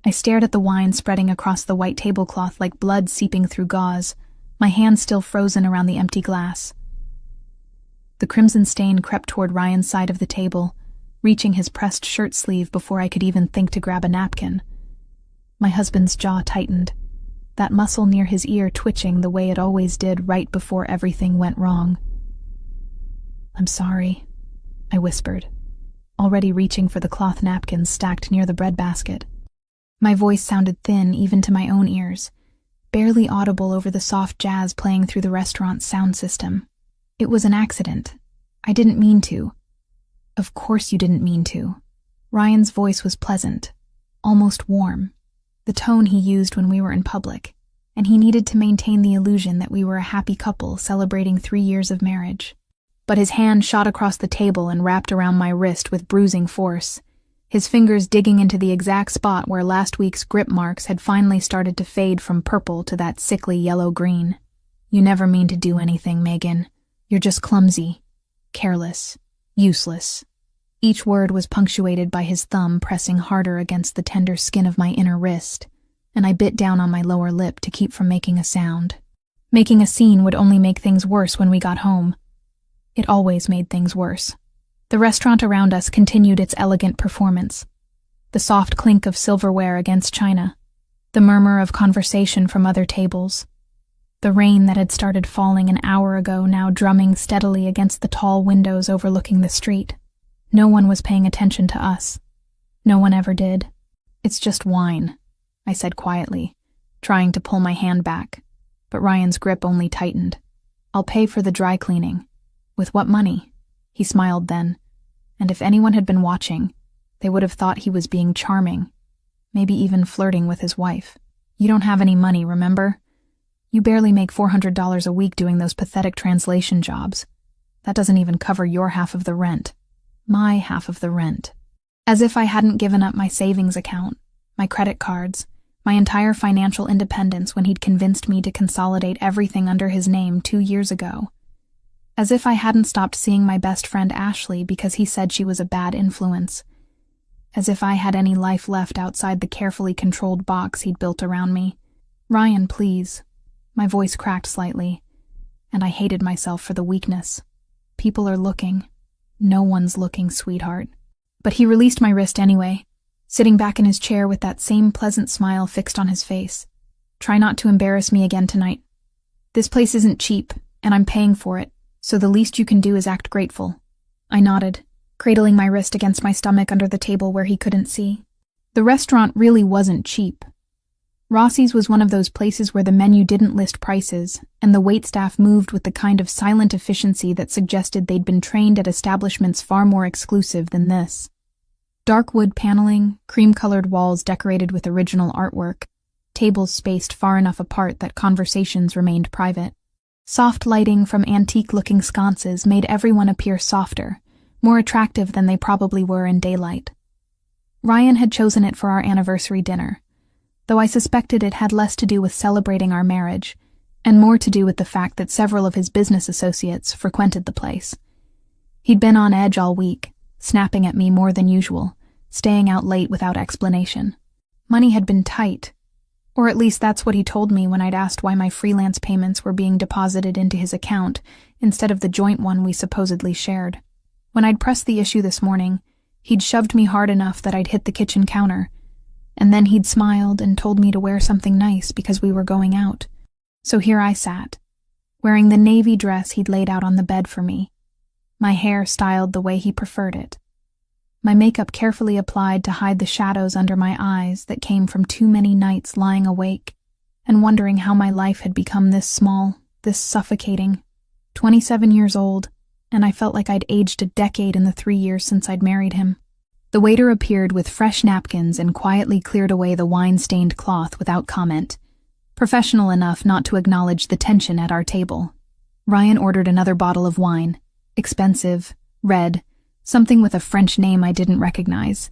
I stared at the wine spreading across the white tablecloth like blood seeping through gauze, my hand still frozen around the empty glass. The crimson stain crept toward Ryan's side of the table, reaching his pressed shirt sleeve before I could even think to grab a napkin. My husband's jaw tightened, that muscle near his ear twitching the way it always did right before everything went wrong. "I'm sorry," I whispered, already reaching for the cloth napkins stacked near the breadbasket. My voice sounded thin even to my own ears, barely audible over the soft jazz playing through the restaurant's sound system. "It was an accident. I didn't mean to." "Of course you didn't mean to." Ryan's voice was pleasant, almost warm, the tone he used when we were in public, and he needed to maintain the illusion that we were a happy couple celebrating 3 years of marriage. But his hand shot across the table and wrapped around my wrist with bruising force, his fingers digging into the exact spot where last week's grip marks had finally started to fade from purple to that sickly yellow-green. "You never mean to do anything, Megan. You're just clumsy, careless, useless." Each word was punctuated by his thumb pressing harder against the tender skin of my inner wrist, and I bit down on my lower lip to keep from making a sound. Making a scene would only make things worse when we got home. It always made things worse. The restaurant around us continued its elegant performance. The soft clink of silverware against china, the murmur of conversation from other tables, the rain that had started falling an hour ago now drumming steadily against the tall windows overlooking the street. No one was paying attention to us. No one ever did. "It's just wine," I said quietly, trying to pull my hand back, but Ryan's grip only tightened. "I'll pay for the dry cleaning." "With what money?" He smiled then, and if anyone had been watching, they would have thought he was being charming, maybe even flirting with his wife. "You don't have any money, remember? You barely make $400 a week doing those pathetic translation jobs. That doesn't even cover your half of the rent." My half of the rent. As if I hadn't given up my savings account, my credit cards, my entire financial independence when he'd convinced me to consolidate everything under his name 2 years ago. As if I hadn't stopped seeing my best friend Ashley because he said she was a bad influence. As if I had any life left outside the carefully controlled box he'd built around me. "Ryan, please." My voice cracked slightly, and I hated myself for the weakness. "People are looking." "No one's looking, sweetheart." But he released my wrist anyway, sitting back in his chair with that same pleasant smile fixed on his face. "Try not to embarrass me again tonight. This place isn't cheap, and I'm paying for it, so the least you can do is act grateful." I nodded, cradling my wrist against my stomach under the table where he couldn't see. The restaurant really wasn't cheap. Rossi's was one of those places where the menu didn't list prices, and the waitstaff moved with the kind of silent efficiency that suggested they'd been trained at establishments far more exclusive than this. Dark wood paneling, cream-colored walls decorated with original artwork, tables spaced far enough apart that conversations remained private. Soft lighting from antique-looking sconces made everyone appear softer, more attractive than they probably were in daylight. Ryan had chosen it for our anniversary dinner, though I suspected it had less to do with celebrating our marriage, and more to do with the fact that several of his business associates frequented the place. He'd been on edge all week, snapping at me more than usual, staying out late without explanation. Money had been tight, or at least that's what he told me when I'd asked why my freelance payments were being deposited into his account instead of the joint one we supposedly shared. When I'd pressed the issue this morning, he'd shoved me hard enough that I'd hit the kitchen counter, and then he'd smiled and told me to wear something nice because we were going out. So here I sat, wearing the navy dress he'd laid out on the bed for me, my hair styled the way he preferred it, my makeup carefully applied to hide the shadows under my eyes that came from too many nights lying awake and wondering how my life had become this small, this suffocating. 27 years old, and I felt like I'd aged a decade in the 3 years since I'd married him. The waiter appeared with fresh napkins and quietly cleared away the wine-stained cloth without comment, professional enough not to acknowledge the tension at our table. Ryan ordered another bottle of wine, expensive, red, something with a French name I didn't recognize,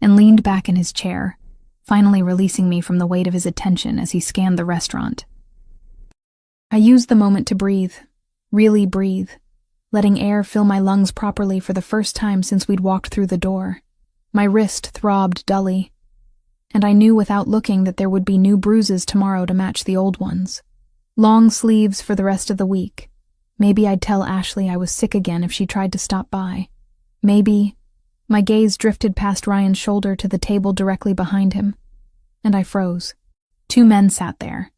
and leaned back in his chair, finally releasing me from the weight of his attention as he scanned the restaurant. I used the moment to breathe, really breathe, letting air fill my lungs properly for the first time since we'd walked through the door. My wrist throbbed dully. and I knew without looking that there would be new bruises tomorrow to match the old ones. Long sleeves for the rest of the week. Maybe I'd tell Ashley I was sick again if she tried to stop by. Maybe. My gaze drifted past Ryan's shoulder to the table directly behind him, and I froze. Two men sat there,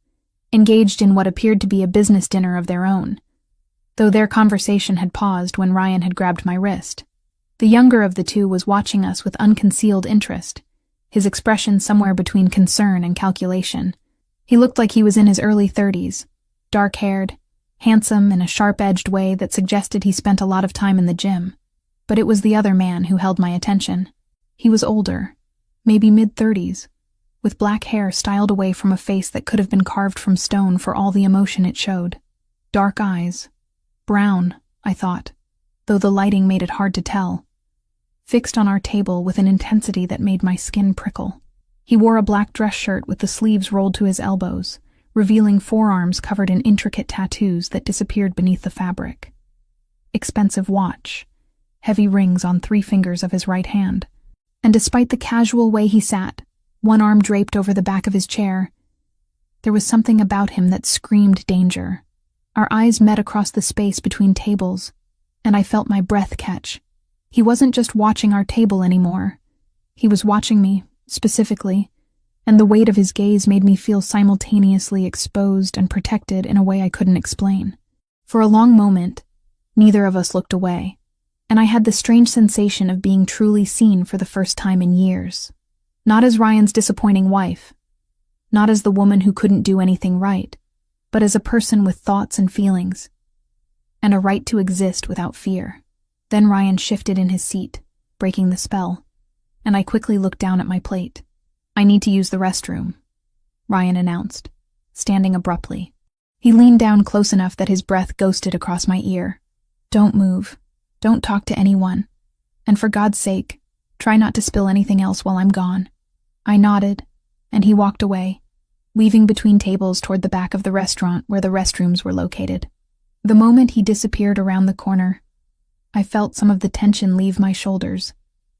engaged in what appeared to be a business dinner of their own, though their conversation had paused when Ryan had grabbed my wrist. The younger of the two was watching us with unconcealed interest, his expression somewhere between concern and calculation. He looked like he was in his early 30s, dark-haired, handsome in a sharp-edged way that suggested he spent a lot of time in the gym. But it was the other man who held my attention. He was older, maybe mid-30s, with black hair styled away from a face that could have been carved from stone for all the emotion it showed. Dark eyes. Brown, I thought, though the lighting made it hard to tell. Fixed on our table with an intensity that made my skin prickle. He wore a black dress shirt with the sleeves rolled to his elbows, revealing forearms covered in intricate tattoos that disappeared beneath the fabric. Expensive watch. Heavy rings on 3 fingers of his right hand. And despite the casual way he sat, one arm draped over the back of his chair, there was something about him that screamed danger. Our eyes met across the space between tables, and I felt my breath catch. He wasn't just watching our table anymore. He was watching me, specifically, and the weight of his gaze made me feel simultaneously exposed and protected in a way I couldn't explain. For a long moment, neither of us looked away, and I had the strange sensation of being truly seen for the first time in years. Not as Ryan's disappointing wife, not as the woman who couldn't do anything right, but as a person with thoughts and feelings, and a right to exist without fear. Then Ryan shifted in his seat, breaking the spell, and I quickly looked down at my plate. "I need to use the restroom," Ryan announced, standing abruptly. He leaned down close enough that his breath ghosted across my ear. "Don't move. Don't talk to anyone. And for God's sake, try not to spill anything else while I'm gone." I nodded, and he walked away, weaving between tables toward the back of the restaurant where the restrooms were located. The moment he disappeared around the corner, I felt some of the tension leave my shoulders,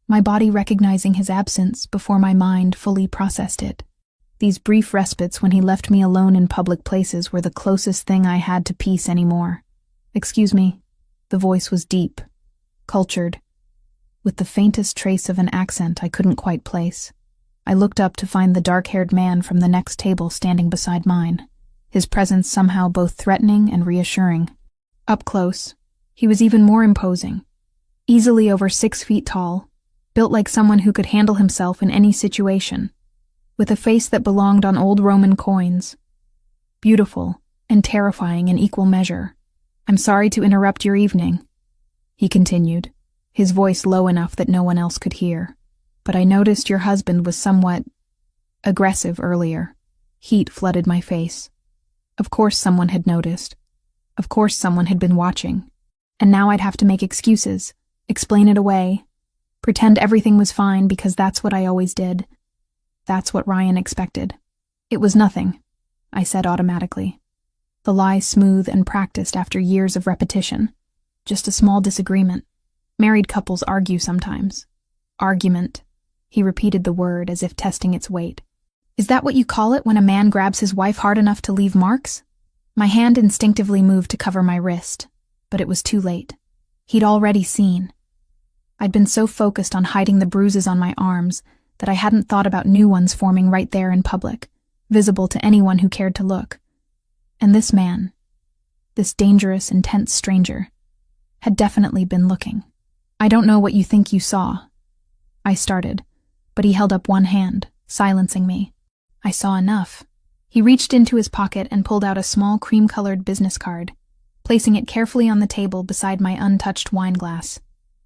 my body recognizing his absence before my mind fully processed it. These brief respites when he left me alone in public places were the closest thing I had to peace anymore. "Excuse me." The voice was deep, cultured, with the faintest trace of an accent I couldn't quite place. I looked up to find the dark-haired man from the next table standing beside mine, his presence somehow both threatening and reassuring. Up close, he was even more imposing, easily over 6 feet tall, built like someone who could handle himself in any situation, with a face that belonged on old Roman coins. Beautiful and terrifying in equal measure. "I'm sorry to interrupt your evening," he continued, his voice low enough that no one else could hear. "But I noticed your husband was somewhat aggressive earlier." Heat flooded my face. Of course someone had noticed. Of course someone had been watching. And now I'd have to make excuses, explain it away, pretend everything was fine because that's what I always did. That's what Ryan expected. "It was nothing," I said automatically. The lie smooth and practiced after years of repetition. "Just a small disagreement. Married couples argue sometimes." "Argument." He repeated the word as if testing its weight. "Is that what you call it when a man grabs his wife hard enough to leave marks?" My hand instinctively moved to cover my wrist, but it was too late. He'd already seen. I'd been so focused on hiding the bruises on my arms that I hadn't thought about new ones forming right there in public, visible to anyone who cared to look. And this man, this dangerous, intense stranger, had definitely been looking. "I don't know what you think you saw," I started, but he held up one hand, silencing me. "I saw enough." He reached into his pocket and pulled out a small cream-colored business card, placing it carefully on the table beside my untouched wine glass.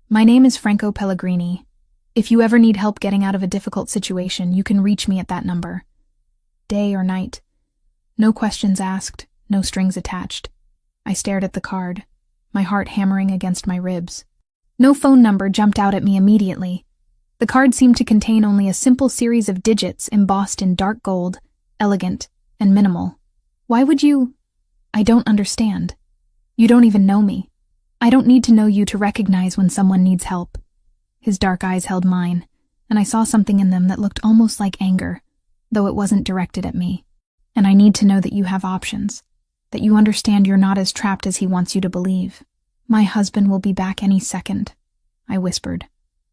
"My name is Franco Pellegrini. If you ever need help getting out of a difficult situation, you can reach me at that number. Day or night. No questions asked, no strings attached." I stared at the card, my heart hammering against my ribs. No phone number jumped out at me immediately. The card seemed to contain only a simple series of digits embossed in dark gold, elegant, and minimal. "Why would you—" "I don't understand. You don't even know me. I don't need to know you to recognize when someone needs help." His dark eyes held mine, and I saw something in them that looked almost like anger, though it wasn't directed at me. And I need to know that you have options, that you understand you're not as trapped as he wants you to believe. My husband will be back any second, I whispered,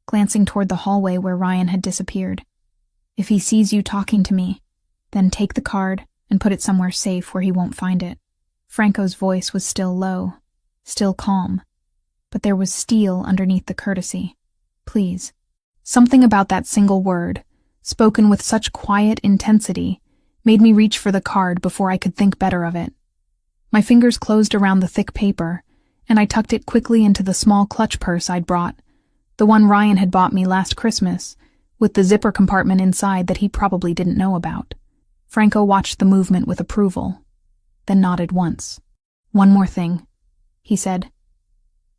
glancing toward the hallway where Ryan had disappeared. If he sees you talking to me, then take the card and put it somewhere safe where he won't find it. Franco's voice was still low, still calm, but there was steel underneath the courtesy. Please. Something about that single word, spoken with such quiet intensity, made me reach for the card before I could think better of it. My fingers closed around the thick paper, and I tucked it quickly into the small clutch purse I'd brought, the one Ryan had bought me last Christmas, with the zipper compartment inside that he probably didn't know about. Franco watched the movement with approval, then nodded once. One more thing, he said,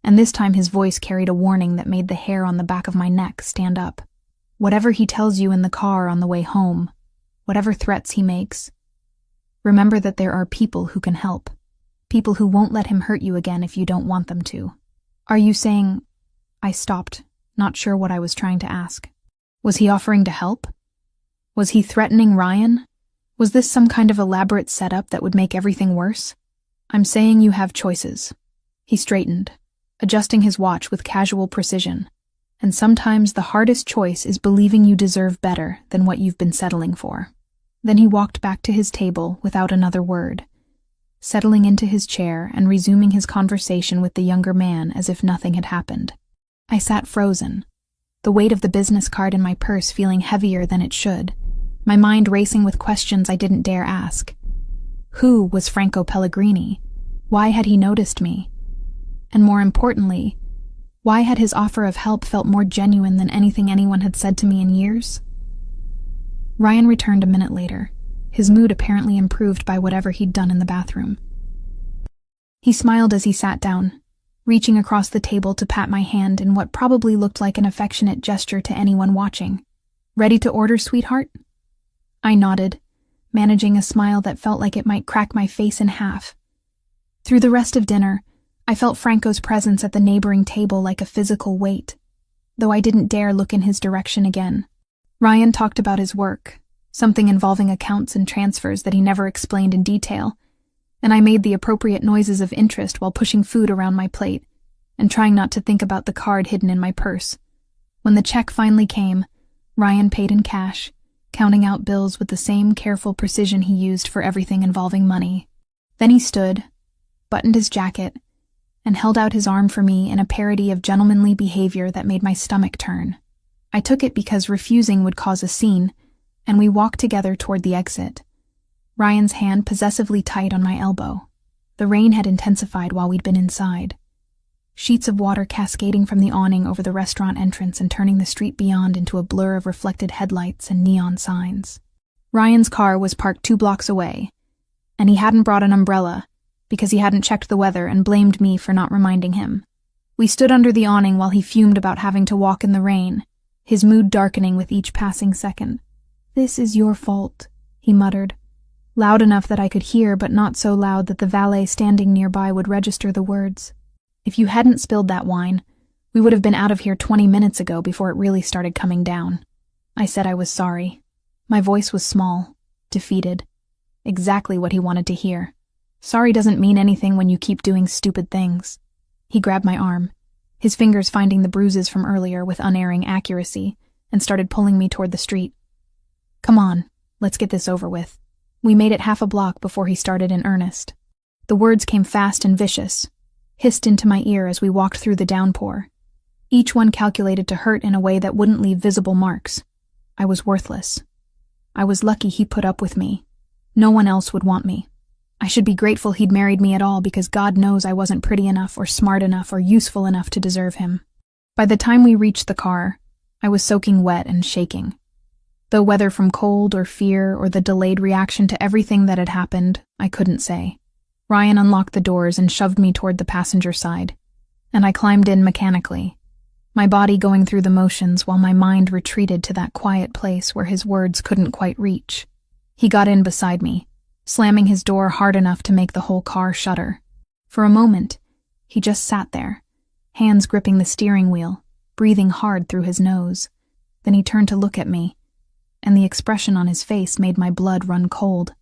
and this time his voice carried a warning that made the hair on the back of my neck stand up. Whatever he tells you in the car on the way home, whatever threats he makes, remember that there are people who can help, people who won't let him hurt you again if you don't want them to. Are you saying... I stopped, not sure what I was trying to ask. Was he offering to help? Was he threatening Ryan? Was this some kind of elaborate setup that would make everything worse? I'm saying you have choices. He straightened, adjusting his watch with casual precision. And sometimes the hardest choice is believing you deserve better than what you've been settling for. Then he walked back to his table without another word, settling into his chair and resuming his conversation with the younger man as if nothing had happened. I sat frozen, the weight of the business card in my purse feeling heavier than it should, my mind racing with questions I didn't dare ask. Who was Franco Pellegrini? Why had he noticed me? And more importantly, why had his offer of help felt more genuine than anything anyone had said to me in years? Ryan returned a minute later, his mood apparently improved by whatever he'd done in the bathroom. He smiled as he sat down, reaching across the table to pat my hand in what probably looked like an affectionate gesture to anyone watching. Ready to order, sweetheart? I nodded, managing a smile that felt like it might crack my face in half. Through the rest of dinner, I felt Franco's presence at the neighboring table like a physical weight, though I didn't dare look in his direction again. Ryan talked about his work, something involving accounts and transfers that he never explained in detail, and I made the appropriate noises of interest while pushing food around my plate and trying not to think about the card hidden in my purse. When the check finally came, Ryan paid in cash, counting out bills with the same careful precision he used for everything involving money. Then he stood, buttoned his jacket, and held out his arm for me in a parody of gentlemanly behavior that made my stomach turn. I took it because refusing would cause a scene, and we walked together toward the exit, Ryan's hand possessively tight on my elbow. The rain had intensified while we'd been inside, sheets of water cascading from the awning over the restaurant entrance and turning the street beyond into a blur of reflected headlights and neon signs. Ryan's car was parked 2 blocks away, and he hadn't brought an umbrella because he hadn't checked the weather and blamed me for not reminding him. We stood under the awning while he fumed about having to walk in the rain, his mood darkening with each passing second. "This is your fault," he muttered, loud enough that I could hear but not so loud that the valet standing nearby would register the words. "If you hadn't spilled that wine, we would have been out of here 20 minutes ago before it really started coming down." I said I was sorry. My voice was small, defeated. Exactly what he wanted to hear. Sorry doesn't mean anything when you keep doing stupid things. He grabbed my arm, his fingers finding the bruises from earlier with unerring accuracy, and started pulling me toward the street. "Come on, let's get this over with." We made it half a block before he started in earnest. The words came fast and vicious, hissed into my ear as we walked through the downpour, each one calculated to hurt in a way that wouldn't leave visible marks. I was worthless. I was lucky he put up with me. No one else would want me. I should be grateful he'd married me at all because God knows I wasn't pretty enough or smart enough or useful enough to deserve him. By the time we reached the car, I was soaking wet and shaking. Though whether from cold or fear or the delayed reaction to everything that had happened, I couldn't say. Ryan unlocked the doors and shoved me toward the passenger side, and I climbed in mechanically, my body going through the motions while my mind retreated to that quiet place where his words couldn't quite reach. He got in beside me, slamming his door hard enough to make the whole car shudder. For a moment, he just sat there, hands gripping the steering wheel, breathing hard through his nose. Then he turned to look at me, and the expression on his face made my blood run cold.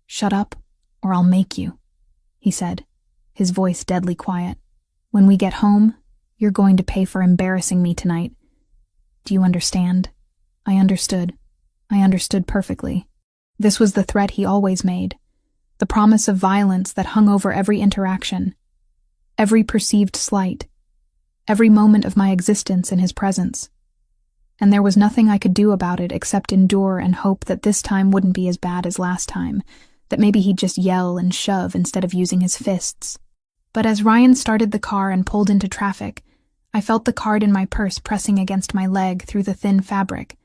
"Shut up, or I'll make you," he said, his voice deadly quiet. "When we get home, you're going to pay for embarrassing me tonight. Do you understand?" I understood. I understood perfectly. This was the threat he always made, the promise of violence that hung over every interaction, every perceived slight, every moment of my existence in his presence. And there was nothing I could do about it except endure and hope that this time wouldn't be as bad as last time, that maybe he'd just yell and shove instead of using his fists. But as Ryan started the car and pulled into traffic, I felt the card in my purse pressing against my leg through the thin fabric,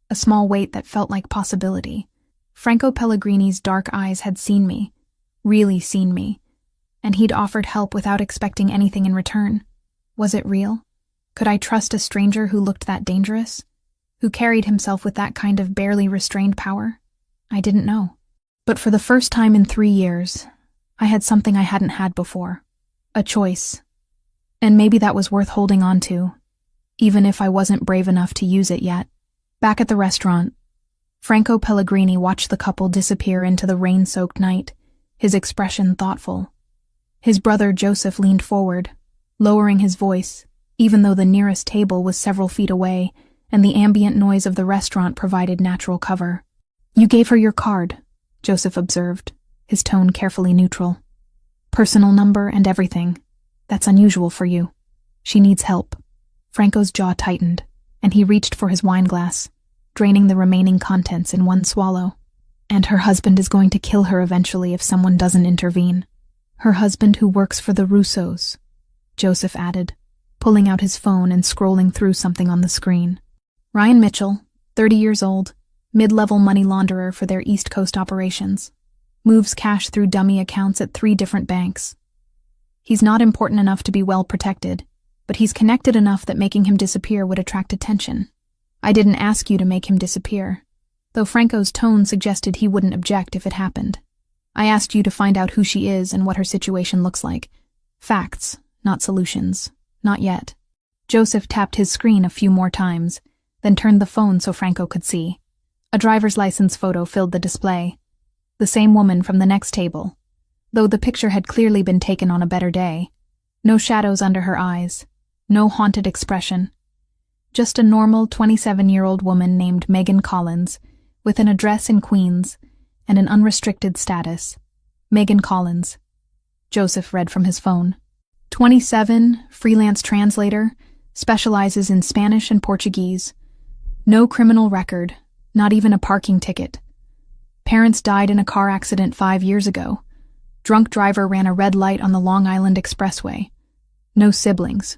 a small weight that felt like possibility. Franco Pellegrini's dark eyes had seen me, really seen me, and he'd offered help without expecting anything in return. Was it real? Could I trust a stranger who looked that dangerous? Who carried himself with that kind of barely restrained power? I didn't know. But for the first time in 3 years, I had something I hadn't had before. A choice. And maybe that was worth holding on to, even if I wasn't brave enough to use it yet. Back at the restaurant, Franco Pellegrini watched the couple disappear into the rain-soaked night, his expression thoughtful. His brother Joseph leaned forward, lowering his voice, even though the nearest table was several feet away and the ambient noise of the restaurant provided natural cover. "You gave her your card," Joseph observed, his tone carefully neutral. "Personal number and everything. That's unusual for you. She needs help." Franco's jaw tightened, and he reached for his wine glass, draining the remaining contents in one swallow. "And her husband is going to kill her eventually if someone doesn't intervene. Her husband who works for the Russos," Joseph added, pulling out his phone and scrolling through something on the screen. "Ryan Mitchell, 30 years old, mid-level money launderer for their East Coast operations. Moves cash through dummy accounts at 3 different banks. He's not important enough to be well protected, but he's connected enough that making him disappear would attract attention. I didn't ask you to make him disappear, though Franco's tone suggested he wouldn't object if it happened. I asked you to find out who she is and what her situation looks like. Facts, not solutions. Not yet." Joseph tapped his screen a few more times, then turned the phone so Franco could see. A driver's license photo filled the display. The same woman from the next table, though the picture had clearly been taken on a better day. No shadows under her eyes, no haunted expression. Just a normal 27-year-old woman named Megan Collins, with an address in Queens and an unrestricted status. Megan Collins. Joseph read from his phone. 27, freelance translator, specializes in Spanish and Portuguese. No criminal record, not even a parking ticket. Parents died in a car accident 5 years ago. Drunk driver ran a red light on the Long Island Expressway. No siblings.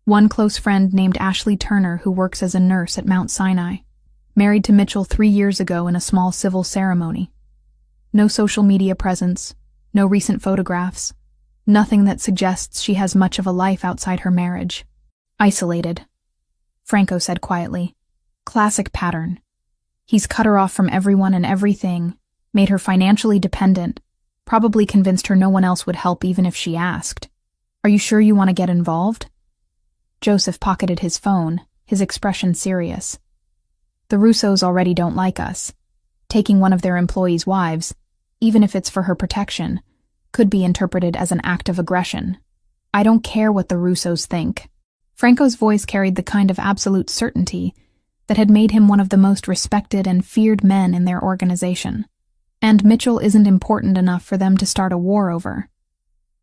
One close friend named Ashley Turner who works as a nurse at Mount Sinai. Married to Mitchell 3 years ago in a small civil ceremony. No social media presence, no recent photographs, nothing that suggests she has much of a life outside her marriage. Isolated, Franco said quietly. Classic pattern. He's cut her off from everyone and everything, made her financially dependent, probably convinced her no one else would help even if she asked. Are you sure you want to get involved? Joseph pocketed his phone, his expression serious. The Russos already don't like us. Taking one of their employees' wives, even if it's for her protection, could be interpreted as an act of aggression. I don't care what the Russos think. Franco's voice carried the kind of absolute certainty that had made him one of the most respected and feared men in their organization. And Mitchell isn't important enough for them to start a war over.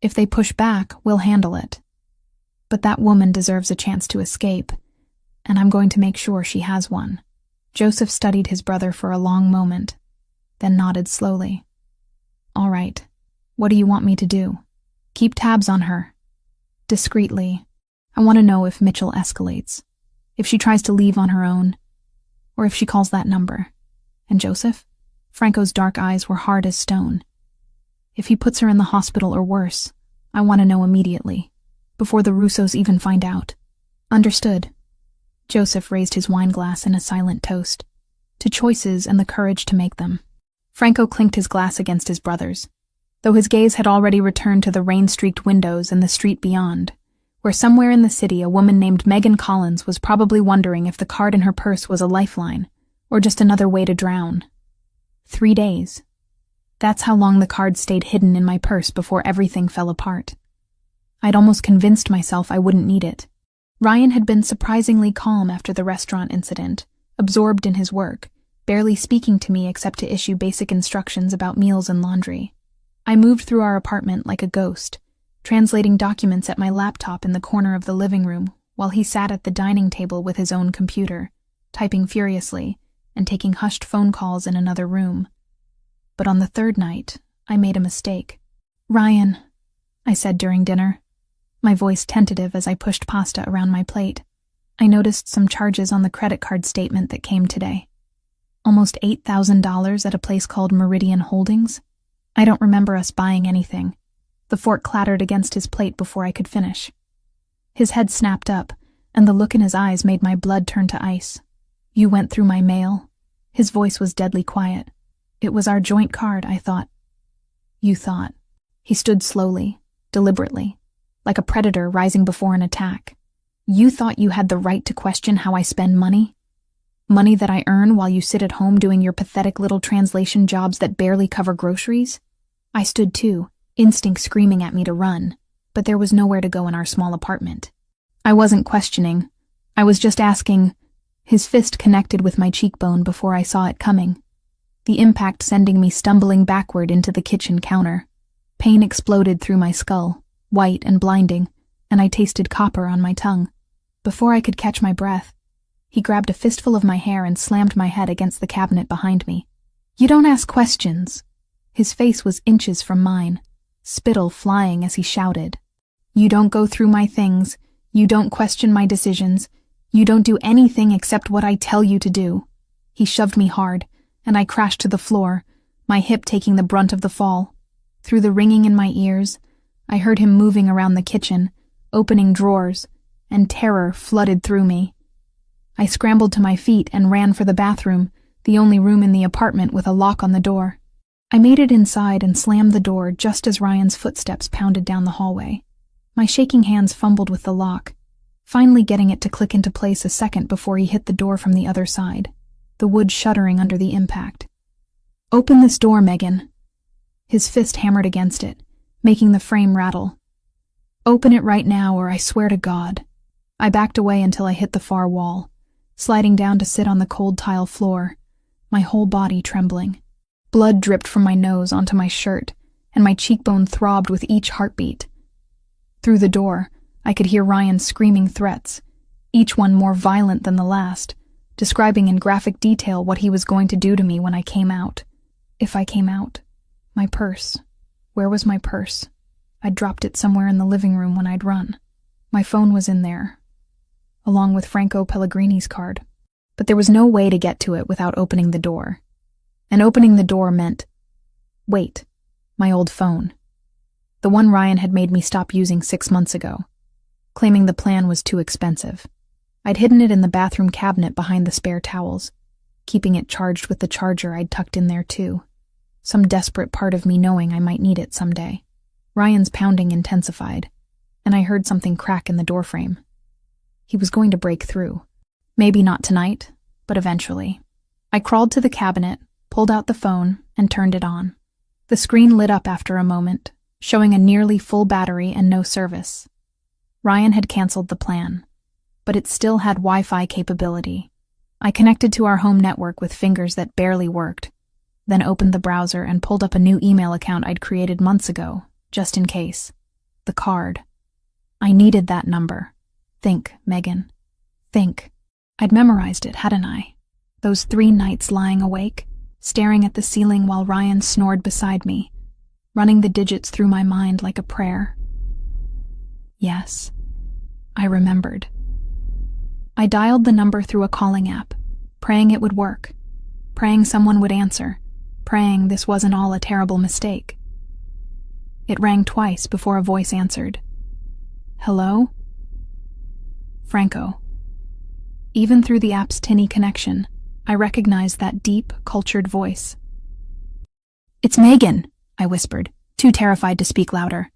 If they push back, we'll handle it. But that woman deserves a chance to escape, and I'm going to make sure she has one. Joseph studied his brother for a long moment, then nodded slowly. All right, what do you want me to do? Keep tabs on her. Discreetly. I want to know if Mitchell escalates, if she tries to leave on her own, or if she calls that number. And Joseph? Franco's dark eyes were hard as stone. If he puts her in the hospital or worse, I want to know immediately, before the Russos even find out. Understood. Joseph raised his wine glass in a silent toast, to choices and the courage to make them. Franco clinked his glass against his brother's, though his gaze had already returned to the rain-streaked windows and the street beyond, where somewhere in the city a woman named Megan Collins was probably wondering if the card in her purse was a lifeline, or just another way to drown. 3 days. That's how long the card stayed hidden in my purse before everything fell apart. I'd almost convinced myself I wouldn't need it. Ryan had been surprisingly calm after the restaurant incident, absorbed in his work, barely speaking to me except to issue basic instructions about meals and laundry. I moved through our apartment like a ghost, translating documents at my laptop in the corner of the living room while he sat at the dining table with his own computer, typing furiously and taking hushed phone calls in another room. But on the third night, I made a mistake. "Ryan," I said during dinner, my voice tentative as I pushed pasta around my plate. "I noticed some charges on the credit card statement that came today. Almost $8,000 at a place called Meridian Holdings. I don't remember us buying anything." The fork clattered against his plate before I could finish. His head snapped up, and the look in his eyes made my blood turn to ice. "You went through my mail?" His voice was deadly quiet. "It was our joint card, I thought." "You thought." He stood slowly, deliberately, like a predator rising before an attack. "You thought you had the right to question how I spend money? Money that I earn while you sit at home doing your pathetic little translation jobs that barely cover groceries?" I stood too, instinct screaming at me to run, but there was nowhere to go in our small apartment. I wasn't questioning. I was just asking. His fist connected with my cheekbone before I saw it coming, the impact sending me stumbling backward into the kitchen counter. Pain exploded through my skull, white and blinding, and I tasted copper on my tongue. Before I could catch my breath, he grabbed a fistful of my hair and slammed my head against the cabinet behind me. "You don't ask questions." His face was inches from mine, spittle flying as he shouted. "You don't go through my things. You don't question my decisions. You don't do anything except what I tell you to do." He shoved me hard, and I crashed to the floor, my hip taking the brunt of the fall. Through the ringing in my ears, I heard him moving around the kitchen, opening drawers, and terror flooded through me. I scrambled to my feet and ran for the bathroom, the only room in the apartment with a lock on the door. I made it inside and slammed the door just as Ryan's footsteps pounded down the hallway. My shaking hands fumbled with the lock, finally getting it to click into place a second before he hit the door from the other side, the wood shuddering under the impact. "Open this door, Megan." His fist hammered against it, making the frame rattle. "Open it right now, or I swear to God." I backed away until I hit the far wall, sliding down to sit on the cold tile floor, my whole body trembling. Blood dripped from my nose onto my shirt, and my cheekbone throbbed with each heartbeat. Through the door, I could hear Ryan screaming threats, each one more violent than the last, describing in graphic detail what he was going to do to me when I came out. If I came out. My purse. Where was my purse? I'd dropped it somewhere in the living room when I'd run. My phone was in there, along with Franco Pellegrini's card. But there was no way to get to it without opening the door. And opening the door meant... Wait, my old phone. The one Ryan had made me stop using 6 months ago, claiming the plan was too expensive. I'd hidden it in the bathroom cabinet behind the spare towels, keeping it charged with the charger I'd tucked in there too, some desperate part of me knowing I might need it someday. Ryan's pounding intensified, and I heard something crack in the doorframe. He was going to break through. Maybe not tonight, but eventually. I crawled to the cabinet, pulled out the phone, and turned it on. The screen lit up after a moment, showing a nearly full battery and no service. Ryan had canceled the plan, but it still had Wi-Fi capability. I connected to our home network with fingers that barely worked, then opened the browser and pulled up a new email account I'd created months ago, just in case. The card. I needed that number. Think, Megan. Think. I'd memorized it, hadn't I? Those 3 nights lying awake, staring at the ceiling while Ryan snored beside me, running the digits through my mind like a prayer. Yes, I remembered. I dialed the number through a calling app, praying it would work, praying someone would answer, praying this wasn't all a terrible mistake. It rang twice before a voice answered. Hello? Franco. Even through the app's tinny connection, I recognized that deep, cultured voice. It's Megan, I whispered, too terrified to speak louder.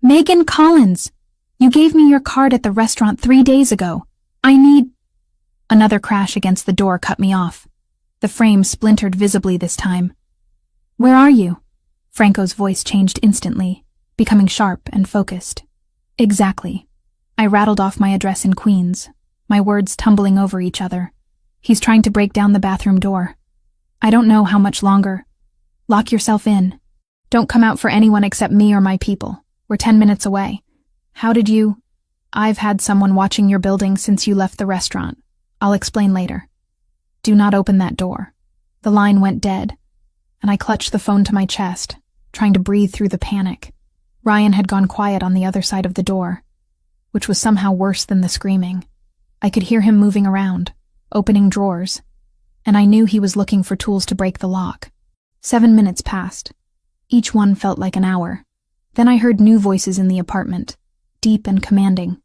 Megan Collins! You gave me your card at the restaurant 3 days ago. I need— Another crash against the door cut me off. The frame splintered visibly this time. Where are you? Franco's voice changed instantly, becoming sharp and focused. Exactly. I rattled off my address in Queens, my words tumbling over each other. He's trying to break down the bathroom door. I don't know how much longer. Lock yourself in. Don't come out for anyone except me or my people. We're 10 minutes away. How did you— I've had someone watching your building since you left the restaurant. I'll explain later. Do not open that door. The line went dead, and I clutched the phone to my chest, trying to breathe through the panic. Ryan had gone quiet on the other side of the door, which was somehow worse than the screaming. I could hear him moving around, opening drawers, and I knew he was looking for tools to break the lock. 7 minutes passed. Each one felt like an hour. Then I heard new voices in the apartment, deep and commanding.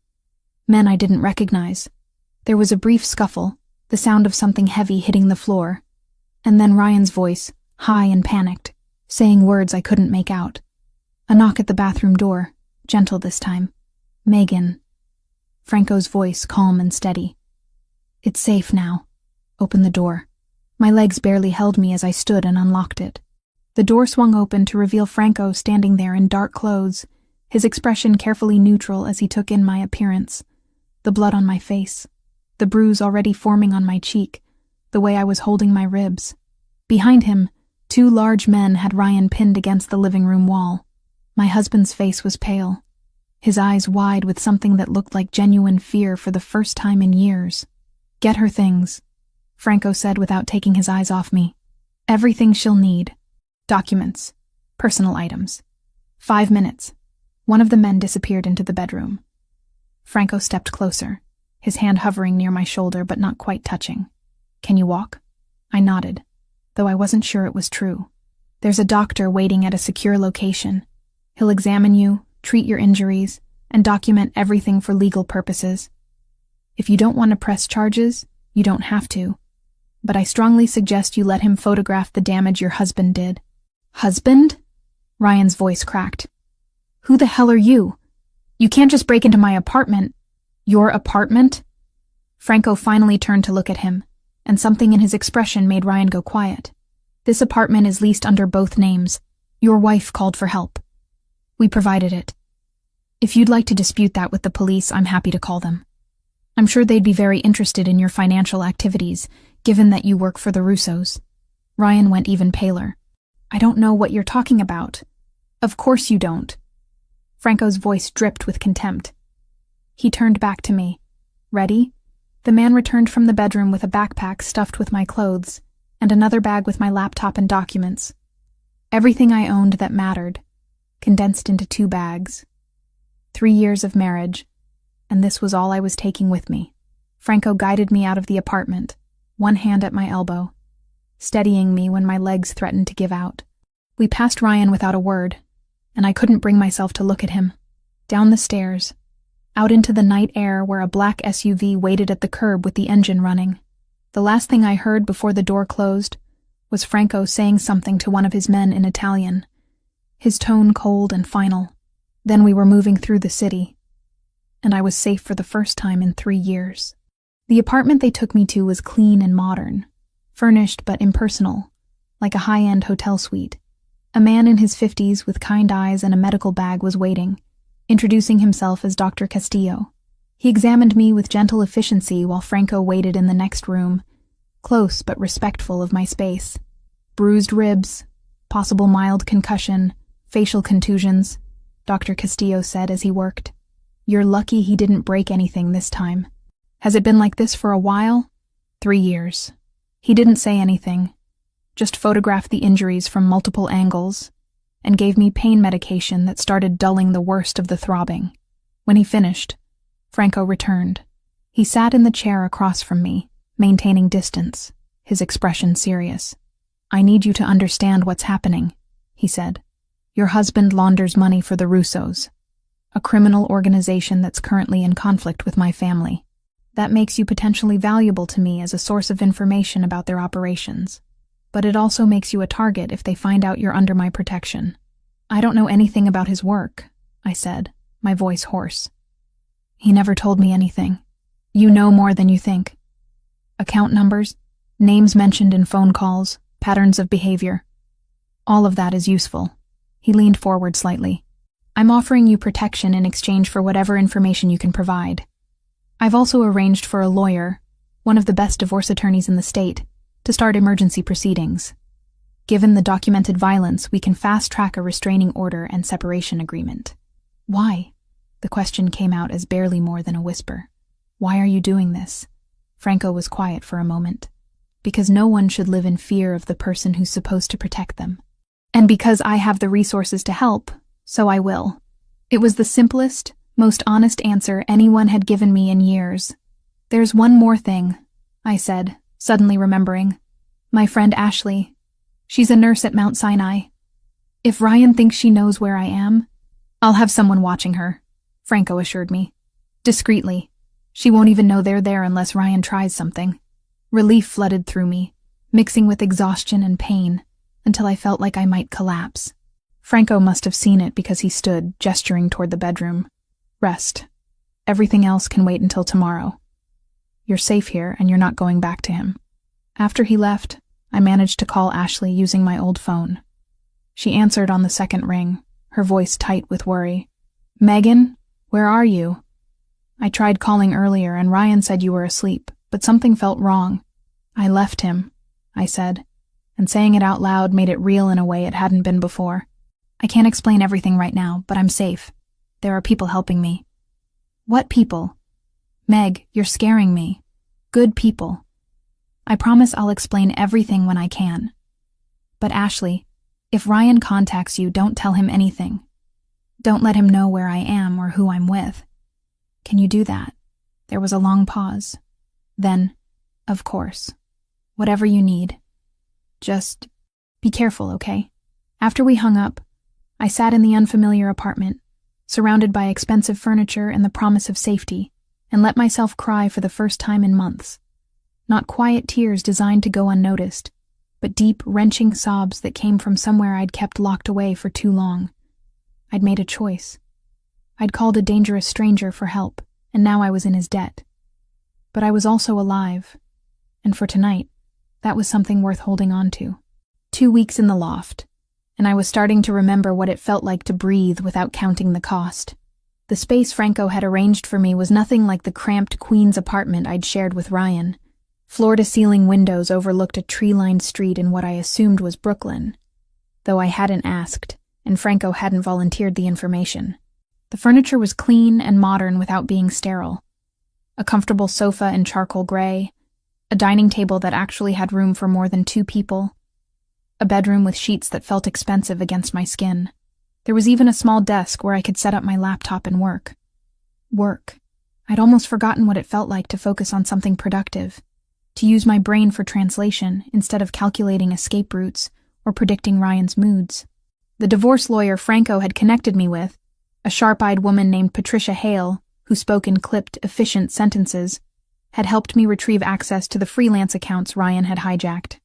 Men I didn't recognize. There was a brief scuffle, the sound of something heavy hitting the floor, and then Ryan's voice, high and panicked, saying words I couldn't make out. A knock at the bathroom door, gentle this time. Megan. Franco's voice, calm and steady. It's safe now. Open the door. My legs barely held me as I stood and unlocked it. The door swung open to reveal Franco standing there in dark clothes, his expression carefully neutral as he took in my appearance. The blood on my face, the bruise already forming on my cheek, the way I was holding my ribs. Behind him, 2 large men had Ryan pinned against the living room wall. My husband's face was pale, his eyes wide with something that looked like genuine fear for the first time in years. Get her things, Franco said without taking his eyes off me. Everything she'll need. Documents. Personal items. 5 minutes. One of the men disappeared into the bedroom. Franco stepped closer, his hand hovering near my shoulder but not quite touching. Can you walk? I nodded, though I wasn't sure it was true. There's a doctor waiting at a secure location. He'll examine you, treat your injuries, and document everything for legal purposes. If you don't want to press charges, you don't have to. But I strongly suggest you let him photograph the damage your husband did. Husband? Ryan's voice cracked. Who the hell are you? You can't just break into my apartment. Your apartment? Franco finally turned to look at him, and something in his expression made Ryan go quiet. This apartment is leased under both names. Your wife called for help. We provided it. If you'd like to dispute that with the police, I'm happy to call them. I'm sure they'd be very interested in your financial activities, given that you work for the Russos. Ryan went even paler. I don't know what you're talking about. Of course you don't. Franco's voice dripped with contempt. He turned back to me. Ready? The man returned from the bedroom with a backpack stuffed with my clothes, and another bag with my laptop and documents. Everything I owned that mattered, condensed into 2 bags. 3 years of marriage, and this was all I was taking with me. Franco guided me out of the apartment, one hand at my elbow, steadying me when my legs threatened to give out. We passed Ryan without a word, and I couldn't bring myself to look at him. Down the stairs, out into the night air where a black SUV waited at the curb with the engine running. The last thing I heard before the door closed was Franco saying something to one of his men in Italian, his tone cold and final. Then we were moving through the city, and I was safe for the first time in 3 years. The apartment they took me to was clean and modern, furnished but impersonal, like a high-end hotel suite. A man in his 50s with kind eyes and a medical bag was waiting, introducing himself as Dr. Castillo. He examined me with gentle efficiency while Franco waited in the next room, close but respectful of my space. Bruised ribs, possible mild concussion, facial contusions, Dr. Castillo said as he worked. You're lucky he didn't break anything this time. Has it been like this for a while? 3 years. He didn't say anything, just photographed the injuries from multiple angles, and gave me pain medication that started dulling the worst of the throbbing. When he finished, Franco returned. He sat in the chair across from me, maintaining distance, his expression serious. I need you to understand what's happening, he said. Your husband launders money for the Russos, a criminal organization that's currently in conflict with my family. That makes you potentially valuable to me as a source of information about their operations. But it also makes you a target if they find out you're under my protection. I don't know anything about his work, I said, my voice hoarse. He never told me anything. You know more than you think. Account numbers, names mentioned in phone calls, patterns of behavior. All of that is useful. He leaned forward slightly. I'm offering you protection in exchange for whatever information you can provide. I've also arranged for a lawyer, one of the best divorce attorneys in the state, to start emergency proceedings. Given the documented violence, we can fast-track a restraining order and separation agreement. Why? The question came out as barely more than a whisper. Why are you doing this? Franco was quiet for a moment. Because no one should live in fear of the person who's supposed to protect them. And because I have the resources to help, so I will. It was the simplest, most honest answer anyone had given me in years. There's one more thing, I said, suddenly remembering. My friend Ashley. She's a nurse at Mount Sinai. If Ryan thinks she knows where I am, I'll have someone watching her, Franco assured me. Discreetly. She won't even know they're there unless Ryan tries something. Relief flooded through me, mixing with exhaustion and pain, until I felt like I might collapse. Franco must have seen it because he stood, gesturing toward the bedroom. Rest. Everything else can wait until tomorrow. You're safe here, and you're not going back to him. After he left, I managed to call Ashley using my old phone. She answered on the second ring, her voice tight with worry. Megan, where are you? I tried calling earlier and Ryan said you were asleep, but something felt wrong. I left him, I said, and saying it out loud made it real in a way it hadn't been before. I can't explain everything right now, but I'm safe. There are people helping me. What people? Meg, you're scaring me. Good people. I promise I'll explain everything when I can. But Ashley, if Ryan contacts you, don't tell him anything. Don't let him know where I am or who I'm with. Can you do that? There was a long pause. Then, of course, whatever you need. Just be careful, okay? After we hung up, I sat in the unfamiliar apartment, surrounded by expensive furniture and the promise of safety, and let myself cry for the first time in months. Not quiet tears designed to go unnoticed, but deep, wrenching sobs that came from somewhere I'd kept locked away for too long. I'd made a choice. I'd called a dangerous stranger for help, and now I was in his debt. But I was also alive, and for tonight, that was something worth holding on to. 2 weeks in the loft, and I was starting to remember what it felt like to breathe without counting the cost. The space Franco had arranged for me was nothing like the cramped Queen's apartment I'd shared with Ryan. Floor-to-ceiling windows overlooked a tree-lined street in what I assumed was Brooklyn, though I hadn't asked, and Franco hadn't volunteered the information. The furniture was clean and modern without being sterile. A comfortable sofa in charcoal gray, a dining table that actually had room for more than 2 people, a bedroom with sheets that felt expensive against my skin. There was even a small desk where I could set up my laptop and work. Work. I'd almost forgotten what it felt like to focus on something productive, to use my brain for translation instead of calculating escape routes or predicting Ryan's moods. The divorce lawyer Franco had connected me with, a sharp-eyed woman named Patricia Hale, who spoke in clipped, efficient sentences, had helped me retrieve access to the freelance accounts Ryan had hijacked.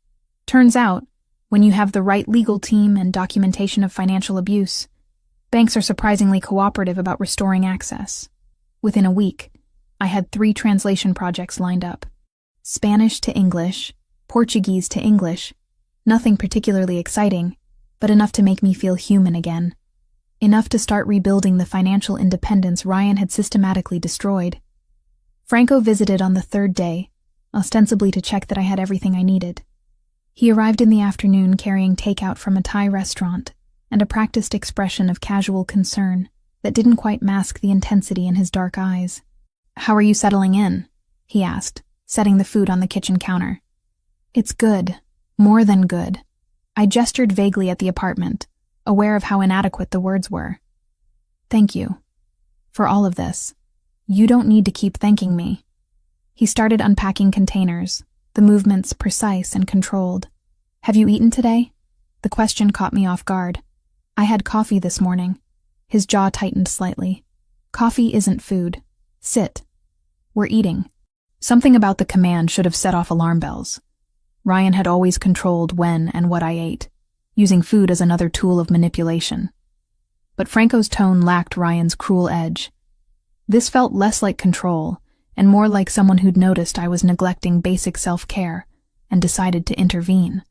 Turns out, when you have the right legal team and documentation of financial abuse, banks are surprisingly cooperative about restoring access. Within a week, I had 3 translation projects lined up. Spanish to English, Portuguese to English, nothing particularly exciting, but enough to make me feel human again. Enough to start rebuilding the financial independence Ryan had systematically destroyed. Franco visited on the 3rd day, ostensibly to check that I had everything I needed. He arrived in the afternoon carrying takeout from a Thai restaurant and a practiced expression of casual concern that didn't quite mask the intensity in his dark eyes. "How are you settling in?" he asked, setting the food on the kitchen counter. "It's good. More than good." I gestured vaguely at the apartment, aware of how inadequate the words were. "Thank you. For all of this. You don't need to keep thanking me." He started unpacking containers, the movements precise and controlled. "Have you eaten today?" The question caught me off guard. "I had coffee this morning." His jaw tightened slightly. "Coffee isn't food. Sit. We're eating." Something about the command should have set off alarm bells. Ryan had always controlled when and what I ate, using food as another tool of manipulation. But Franco's tone lacked Ryan's cruel edge. This felt less like control and more like someone who'd noticed I was neglecting basic self-care and decided to intervene.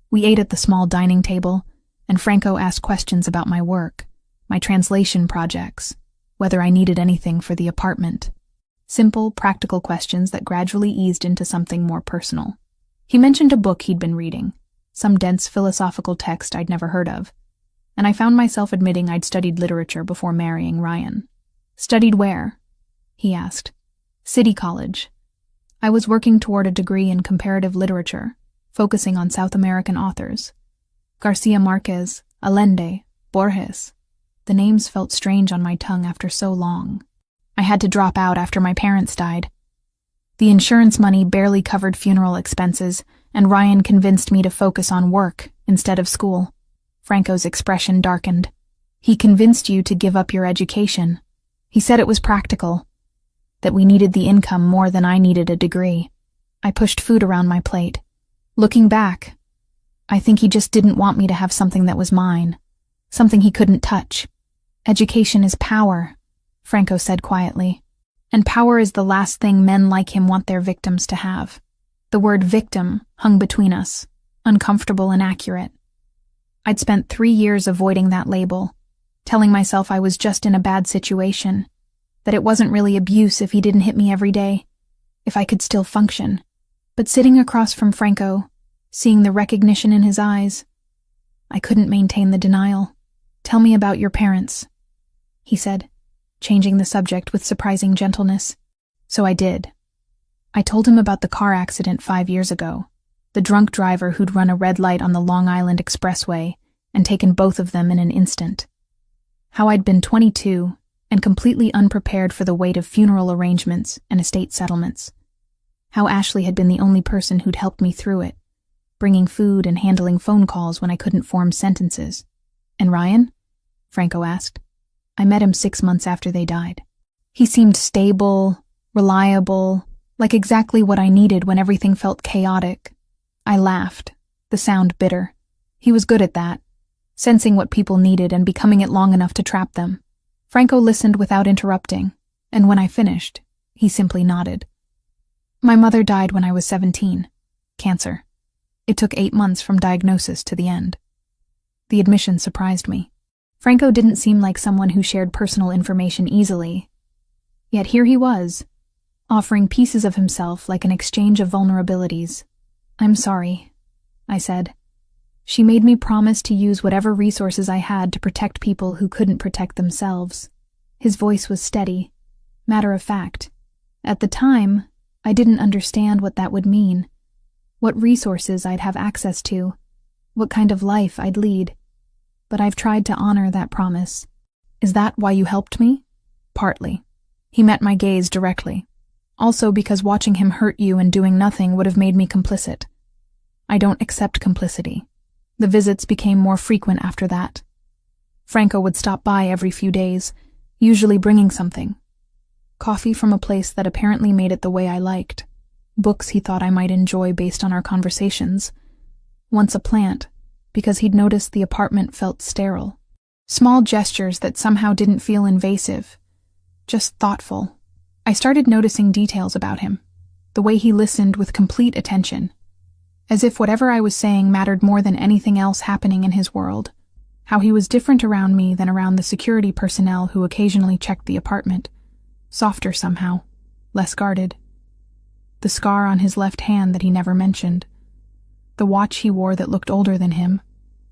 We ate at the small dining table, and Franco asked questions about my work, my translation projects, whether I needed anything for the apartment. Simple, practical questions that gradually eased into something more personal. He mentioned a book he'd been reading, some dense philosophical text I'd never heard of, and I found myself admitting I'd studied literature before marrying Ryan. Studied where? He asked. City College. I was working toward a degree in comparative literature, focusing on South American authors. Garcia Marquez, Allende, Borges. The names felt strange on my tongue after so long. I had to drop out after my parents died. The insurance money barely covered funeral expenses, and Ryan convinced me to focus on work instead of school. Franco's expression darkened. He convinced you to give up your education. He said it was practical, that we needed the income more than I needed a degree. I pushed food around my plate. Looking back, I think he just didn't want me to have something that was mine, something he couldn't touch. Education is power, Franco said quietly. And power is the last thing men like him want their victims to have. The word victim hung between us, uncomfortable and accurate. I'd spent 3 years avoiding that label, telling myself I was just in a bad situation, that it wasn't really abuse if he didn't hit me every day, if I could still function. But sitting across from Franco, seeing the recognition in his eyes, I couldn't maintain the denial. Tell me about your parents, he said, changing the subject with surprising gentleness. So I did. I told him about the car accident 5 years ago, the drunk driver who'd run a red light on the Long Island Expressway and taken both of them in an instant. How I'd been 22 and completely unprepared for the weight of funeral arrangements and estate settlements. How Ashley had been the only person who'd helped me through it, bringing food and handling phone calls when I couldn't form sentences. And Ryan? Franco asked. I met him 6 months after they died. He seemed stable, reliable, like exactly what I needed when everything felt chaotic. I laughed, the sound bitter. He was good at that, sensing what people needed and becoming it long enough to trap them. Franco listened without interrupting, and when I finished, he simply nodded. My mother died when I was 17. Cancer. It took 8 months from diagnosis to the end. The admission surprised me. Franco didn't seem like someone who shared personal information easily. Yet here he was, offering pieces of himself like an exchange of vulnerabilities. I'm sorry, I said. She made me promise to use whatever resources I had to protect people who couldn't protect themselves. His voice was steady, matter of fact. At the time, I didn't understand what that would mean, what resources I'd have access to, what kind of life I'd lead. But I've tried to honor that promise. Is that why you helped me? Partly. He met my gaze directly. Also because watching him hurt you and doing nothing would have made me complicit. I don't accept complicity. The visits became more frequent after that. Franco would stop by every few days, usually bringing something. Coffee from a place that apparently made it the way I liked. Books he thought I might enjoy based on our conversations. Once a plant, because he'd noticed the apartment felt sterile. Small gestures that somehow didn't feel invasive, just thoughtful. I started noticing details about him, the way he listened with complete attention, as if whatever I was saying mattered more than anything else happening in his world, how he was different around me than around the security personnel who occasionally checked the apartment, softer somehow, less guarded. The scar on his left hand that he never mentioned, the watch he wore that looked older than him,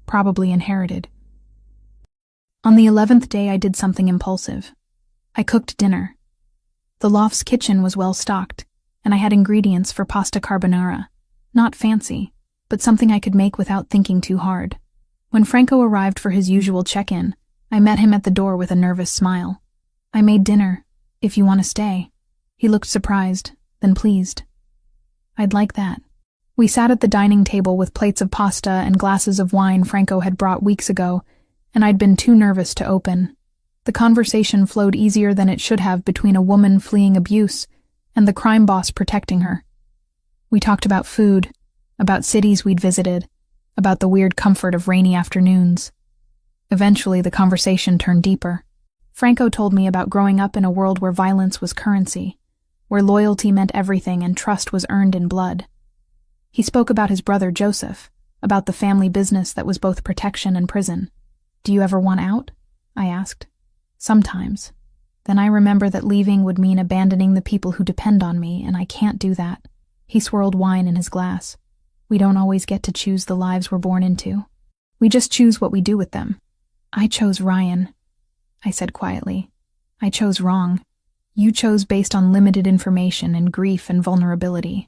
probably inherited. On the 11th day I did something impulsive. I cooked dinner. The loft's kitchen was well stocked, and I had ingredients for pasta carbonara. Not fancy, but something I could make without thinking too hard. When Franco arrived for his usual check-in, I met him at the door with a nervous smile. I made dinner, if you want to stay. He looked surprised, then pleased. I'd like that. We sat at the dining table with plates of pasta and glasses of wine Franco had brought weeks ago, and I'd been too nervous to open. The conversation flowed easier than it should have between a woman fleeing abuse and the crime boss protecting her. We talked about food, about cities we'd visited, about the weird comfort of rainy afternoons. Eventually, the conversation turned deeper. Franco told me about growing up in a world where violence was currency, where loyalty meant everything and trust was earned in blood. He spoke about his brother Joseph, about the family business that was both protection and prison. "Do you ever want out?" I asked. "Sometimes. Then I remember that leaving would mean abandoning the people who depend on me, and I can't do that." He swirled wine in his glass. "We don't always get to choose the lives we're born into. We just choose what we do with them. I chose Ryan," I said quietly. "I chose wrong. You chose based on limited information and grief and vulnerability.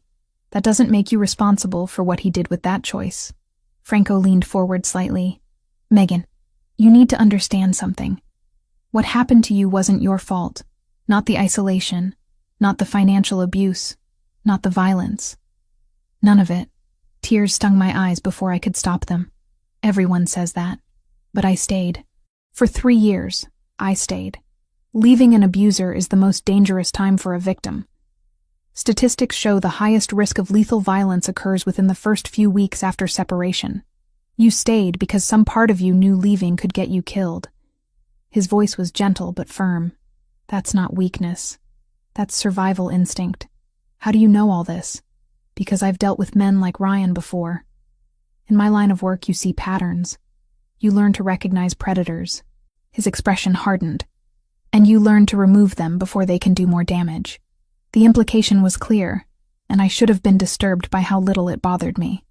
That doesn't make you responsible for what he did with that choice." Franco leaned forward slightly. "Megan, you need to understand something. What happened to you wasn't your fault. Not the isolation, not the financial abuse, not the violence. None of it." Tears stung my eyes before I could stop them. "Everyone says that. But I stayed. For 3 years, I stayed. Leaving an abuser is the most dangerous time for a victim. Statistics show the highest risk of lethal violence occurs within the first few weeks after separation. You stayed because some part of you knew leaving could get you killed." His voice was gentle but firm. "That's not weakness. That's survival instinct. How do you know all this?" "Because I've dealt with men like Ryan before. In my line of work, you see patterns. You learn to recognize predators." His expression hardened. "And you learn to remove them before they can do more damage." The implication was clear, and I should have been disturbed by how little it bothered me.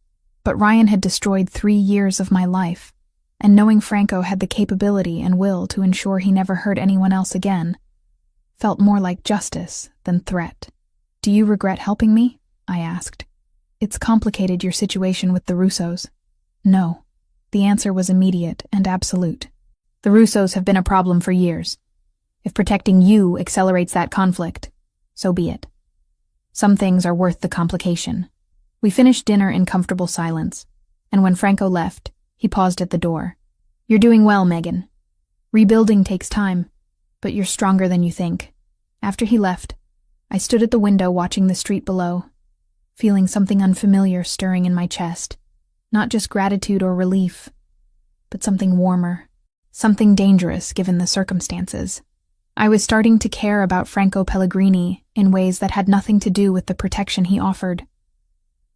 But Ryan had destroyed 3 years of my life, and knowing Franco had the capability and will to ensure he never hurt anyone else again felt more like justice than threat. "Do you regret helping me?" I asked. "It's complicated, your situation with the Russos." "No." The answer was immediate and absolute. "The Russos have been a problem for years. If protecting you accelerates that conflict, so be it. Some things are worth the complication." We finished dinner in comfortable silence, and when Franco left, he paused at the door. "You're doing well, Megan. Rebuilding takes time, but you're stronger than you think." After he left, I stood at the window watching the street below, feeling something unfamiliar stirring in my chest. Not just gratitude or relief, but something warmer, something dangerous given the circumstances. I was starting to care about Franco Pellegrini in ways that had nothing to do with the protection he offered.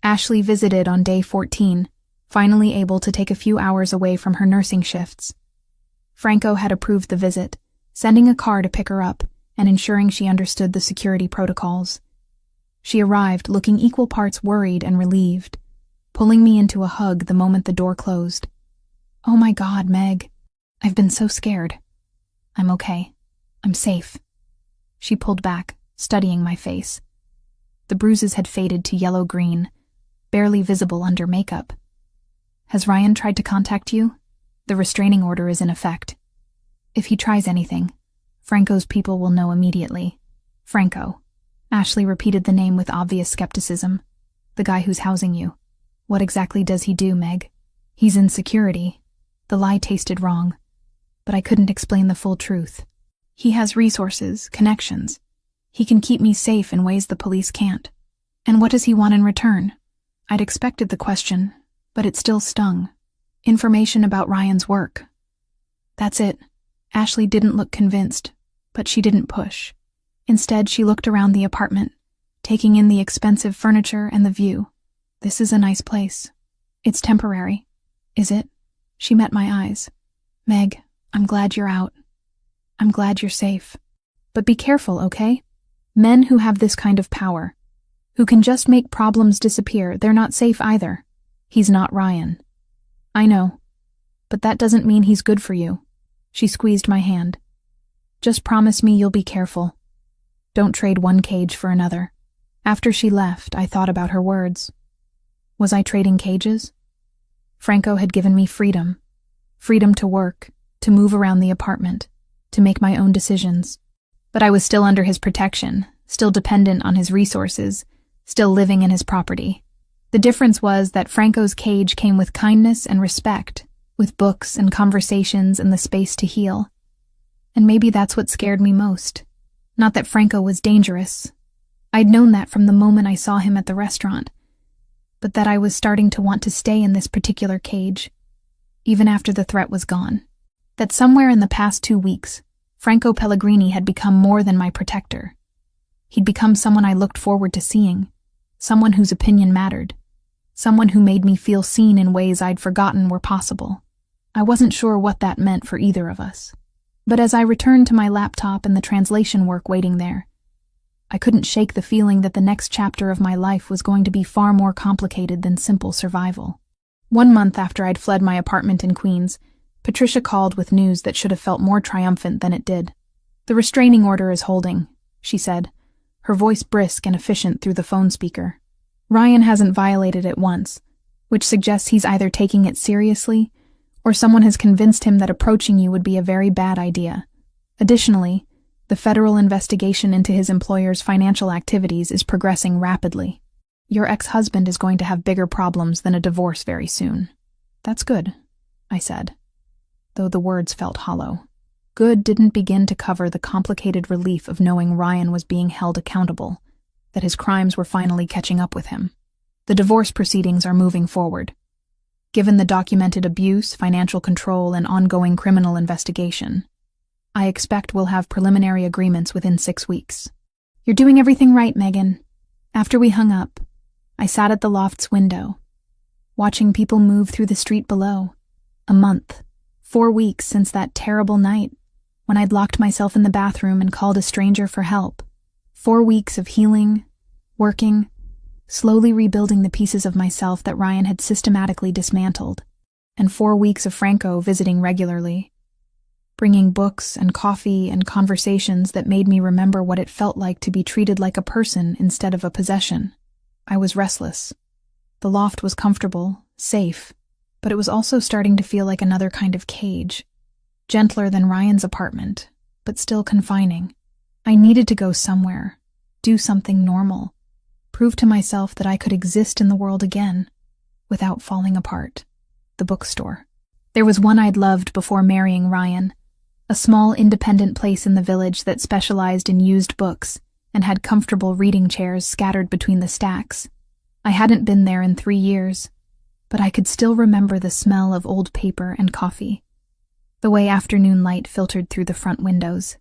Ashley visited on day 14, finally able to take a few hours away from her nursing shifts. Franco had approved the visit, sending a car to pick her up and ensuring she understood the security protocols. She arrived looking equal parts worried and relieved, pulling me into a hug the moment the door closed. "Oh my God, Meg. I've been so scared." "I'm okay. I'm safe." She pulled back, studying my face. The bruises had faded to yellow-green, barely visible under makeup. "Has Ryan tried to contact you?" "The restraining order is in effect. If he tries anything, Franco's people will know immediately." "Franco." Ashley repeated the name with obvious skepticism. "The guy who's housing you. What exactly does he do, Meg?" "He's in security." The lie tasted wrong, but I couldn't explain the full truth. "He has resources, connections. He can keep me safe in ways the police can't." "And what does he want in return?" I'd expected the question, but it still stung. "Information about Ryan's work." That's it. Ashley didn't look convinced, but she didn't push. Instead, she looked around the apartment, taking in the expensive furniture and the view. "This is a nice place." "It's temporary." "Is it?" She met my eyes. "Meg, I'm glad you're out. I'm glad you're safe. But be careful, okay? Men who have this kind of power, who can just make problems disappear, they're not safe either." "He's not Ryan." "I know, but that doesn't mean he's good for you." She squeezed my hand. "Just promise me you'll be careful. Don't trade one cage for another." After she left, I thought about her words. Was I trading cages? Franco had given me freedom. Freedom to work, to move around the apartment, to make my own decisions. But I was still under his protection, still dependent on his resources, still living in his property. The difference was that Franco's cage came with kindness and respect, with books and conversations and the space to heal. And maybe that's what scared me most. Not that Franco was dangerous. I'd known that from the moment I saw him at the restaurant, but that I was starting to want to stay in this particular cage, even after the threat was gone. That somewhere in the past 2 weeks, Franco Pellegrini had become more than my protector. He'd become someone I looked forward to seeing, someone whose opinion mattered, someone who made me feel seen in ways I'd forgotten were possible. I wasn't sure what that meant for either of us. But as I returned to my laptop and the translation work waiting there, I couldn't shake the feeling that the next chapter of my life was going to be far more complicated than simple survival. 1 month after I'd fled my apartment in Queens, Patricia called with news that should have felt more triumphant than it did. "The restraining order is holding," she said, her voice brisk and efficient through the phone speaker. "Ryan hasn't violated it once, which suggests he's either taking it seriously or someone has convinced him that approaching you would be a very bad idea. Additionally, the federal investigation into his employer's financial activities is progressing rapidly. Your ex-husband is going to have bigger problems than a divorce very soon." "That's good," I said, though the words felt hollow. Good didn't begin to cover the complicated relief of knowing Ryan was being held accountable, that his crimes were finally catching up with him. "The divorce proceedings are moving forward. Given the documented abuse, financial control, and ongoing criminal investigation, I expect we'll have preliminary agreements within 6 weeks." "You're doing everything right, Megan." After we hung up, I sat at the loft's window, watching people move through the street below. A month, 4 weeks since that terrible night, when I'd locked myself in the bathroom and called a stranger for help. 4 weeks of healing, working, slowly rebuilding the pieces of myself that Ryan had systematically dismantled. And 4 weeks of Franco visiting regularly, bringing books and coffee and conversations that made me remember what it felt like to be treated like a person instead of a possession. I was restless. The loft was comfortable, safe, but it was also starting to feel like another kind of cage. Gentler than Ryan's apartment, but still confining. I needed to go somewhere, do something normal, prove to myself that I could exist in the world again, without falling apart. The bookstore. There was one I'd loved before marrying Ryan, a small independent place in the village that specialized in used books and had comfortable reading chairs scattered between the stacks. I hadn't been there in 3 years, but I could still remember the smell of old paper and coffee, the way afternoon light filtered through the front windows.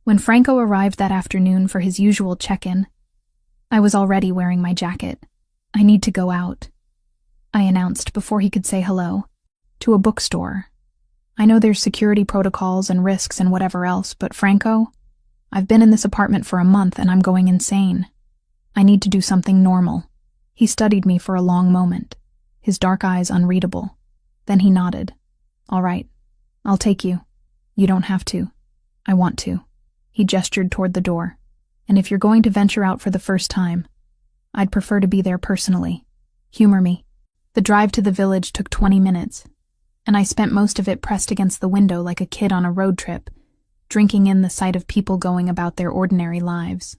When Franco arrived that afternoon for his usual check-in, I was already wearing my jacket. "I need to go out," I announced before he could say hello. "To a bookstore. I know there's security protocols and risks and whatever else, but Franco, I've been in this apartment for a month and I'm going insane. I need to do something normal." He studied me for a long moment, his dark eyes unreadable. Then he nodded. "All right, I'll take you. You don't have to. I want to." He gestured toward the door. "And if you're going to venture out for the first time, I'd prefer to be there personally. Humor me." The drive to the village took 20 minutes, and I spent most of it pressed against the window like a kid on a road trip, drinking in the sight of people going about their ordinary lives.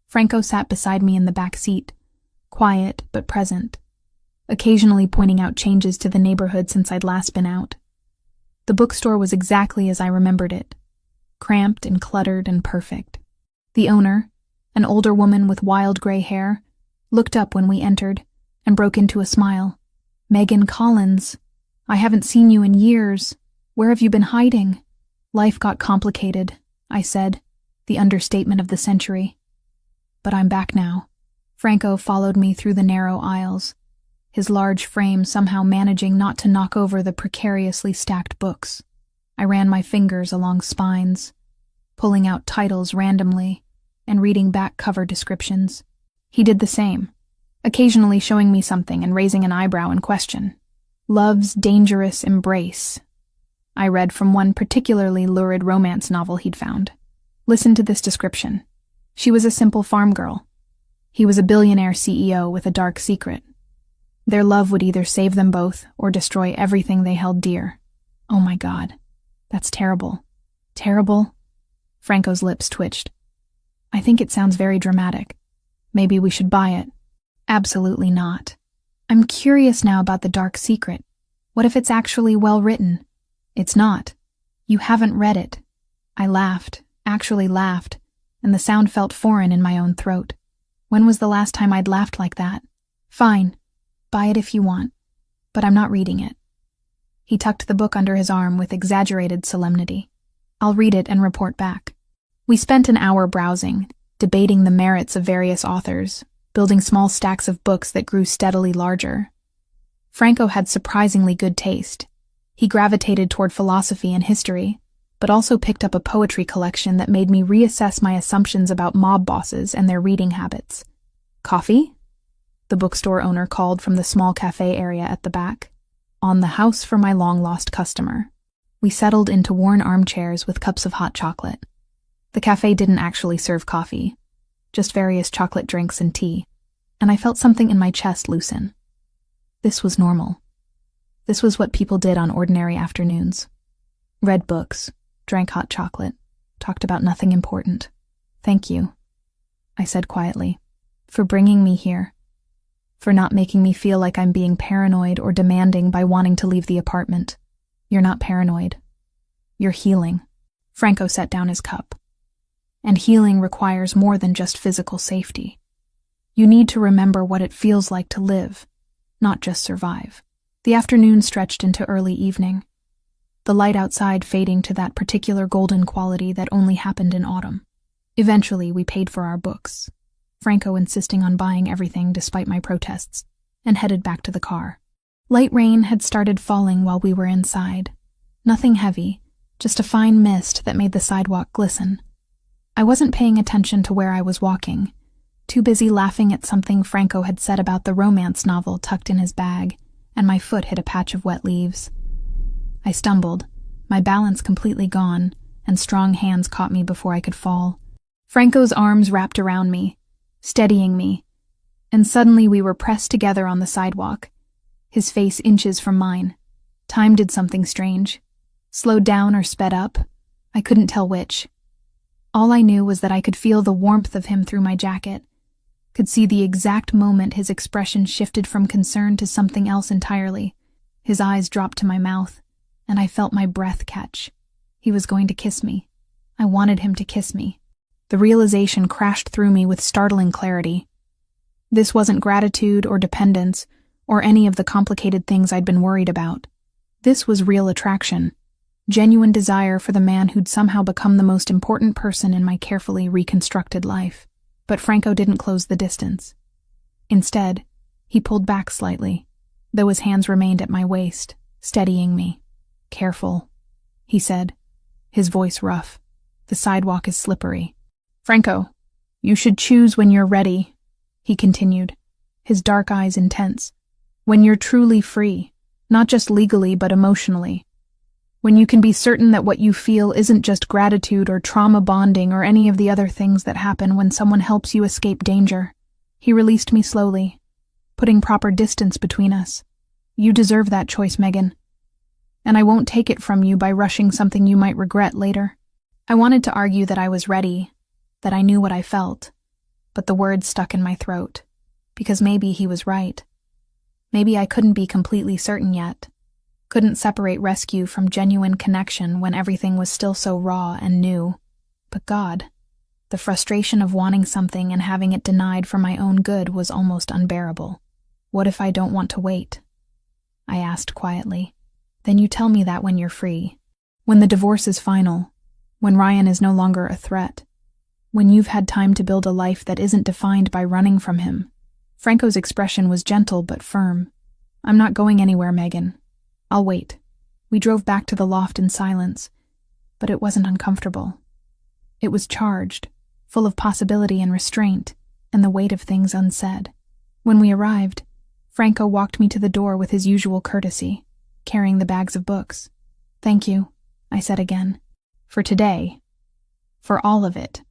Franco sat beside me in the back seat, quiet but present, occasionally pointing out changes to the neighborhood since I'd last been out. The bookstore was exactly as I remembered it, cramped and cluttered and perfect. The owner, an older woman with wild gray hair, looked up when we entered and broke into a smile. "Megan Collins, I haven't seen you in years. Where have you been hiding?" "Life got complicated," I said, the understatement of the century. "But I'm back now." Franco followed me through the narrow aisles, his large frame somehow managing not to knock over the precariously stacked books. I ran my fingers along spines, pulling out titles randomly and reading back cover descriptions. He did the same, occasionally showing me something and raising an eyebrow in question. "Love's Dangerous Embrace," I read from one particularly lurid romance novel he'd found. Listen to this description. She was a simple farm girl. He was a billionaire CEO with a dark secret. Their love would either save them both or destroy everything they held dear. Oh my God. That's terrible. Terrible? Franco's lips twitched. "I think it sounds very dramatic. Maybe we should buy it." "Absolutely not. I'm curious now about the dark secret. What if it's actually well written?" "It's not. You haven't read it." I laughed, actually laughed, and the sound felt foreign in my own throat. When was the last time I'd laughed like that? "Fine. Buy it if you want. But I'm not reading it." He tucked the book under his arm with exaggerated solemnity. I'll read it and report back. We spent an hour browsing, debating the merits of various authors, building small stacks of books that grew steadily larger. Franco had surprisingly good taste. He gravitated toward philosophy and history, but also picked up a poetry collection that made me reassess my assumptions about mob bosses and their reading habits. Coffee? The bookstore owner called from the small cafe area at the back. On the house for my long-lost customer. We settled into worn armchairs with cups of hot chocolate. The cafe didn't actually serve coffee, just various chocolate drinks and tea, and I felt something in my chest loosen. This was normal. This was what people did on ordinary afternoons. Read books, drank hot chocolate, talked about nothing important. Thank you, I said quietly, for bringing me here, for not making me feel like I'm being paranoid or demanding by wanting to leave the apartment. You're not paranoid. You're healing. Franco set down his cup. And healing requires more than just physical safety. You need to remember what it feels like to live, not just survive. The afternoon stretched into early evening, the light outside fading to that particular golden quality that only happened in autumn. Eventually, we paid for our books, Franco insisting on buying everything despite my protests, and headed back to the car. Light rain had started falling while we were inside. Nothing heavy, just a fine mist that made the sidewalk glisten. I wasn't paying attention to where I was walking, too busy laughing at something Franco had said about the romance novel tucked in his bag, and my foot hit a patch of wet leaves. I stumbled, my balance completely gone, and strong hands caught me before I could fall. Franco's arms wrapped around me, steadying me, and suddenly we were pressed together on the sidewalk, his face inches from mine. Time did something strange. Slowed down or sped up, I couldn't tell which. All I knew was that I could feel the warmth of him through my jacket, could see the exact moment his expression shifted from concern to something else entirely. His eyes dropped to my mouth, and I felt my breath catch. He was going to kiss me. I wanted him to kiss me. The realization crashed through me with startling clarity. This wasn't gratitude or dependence, or any of the complicated things I'd been worried about. This was real attraction. Genuine desire for the man who'd somehow become the most important person in my carefully reconstructed life. But Franco didn't close the distance. Instead, he pulled back slightly, though his hands remained at my waist, steadying me. Careful, he said, his voice rough. The sidewalk is slippery. Franco, you should choose when you're ready, he continued, his dark eyes intense. When you're truly free, not just legally but emotionally. When you can be certain that what you feel isn't just gratitude or trauma bonding or any of the other things that happen when someone helps you escape danger. He released me slowly, putting proper distance between us. You deserve that choice, Megan. And I won't take it from you by rushing something you might regret later. I wanted to argue that I was ready, that I knew what I felt, but the words stuck in my throat, because maybe he was right. Maybe I couldn't be completely certain yet. Couldn't separate rescue from genuine connection when everything was still so raw and new. But God, the frustration of wanting something and having it denied for my own good was almost unbearable. What if I don't want to wait? I asked quietly. Then you tell me that when you're free. When the divorce is final. When Ryan is no longer a threat. When you've had time to build a life that isn't defined by running from him. Franco's expression was gentle but firm. I'm not going anywhere, Megan. I'll wait. We drove back to the loft in silence, but it wasn't uncomfortable. It was charged, full of possibility and restraint, and the weight of things unsaid. When we arrived, Franco walked me to the door with his usual courtesy, carrying the bags of books. Thank you, I said again. For today. For all of it.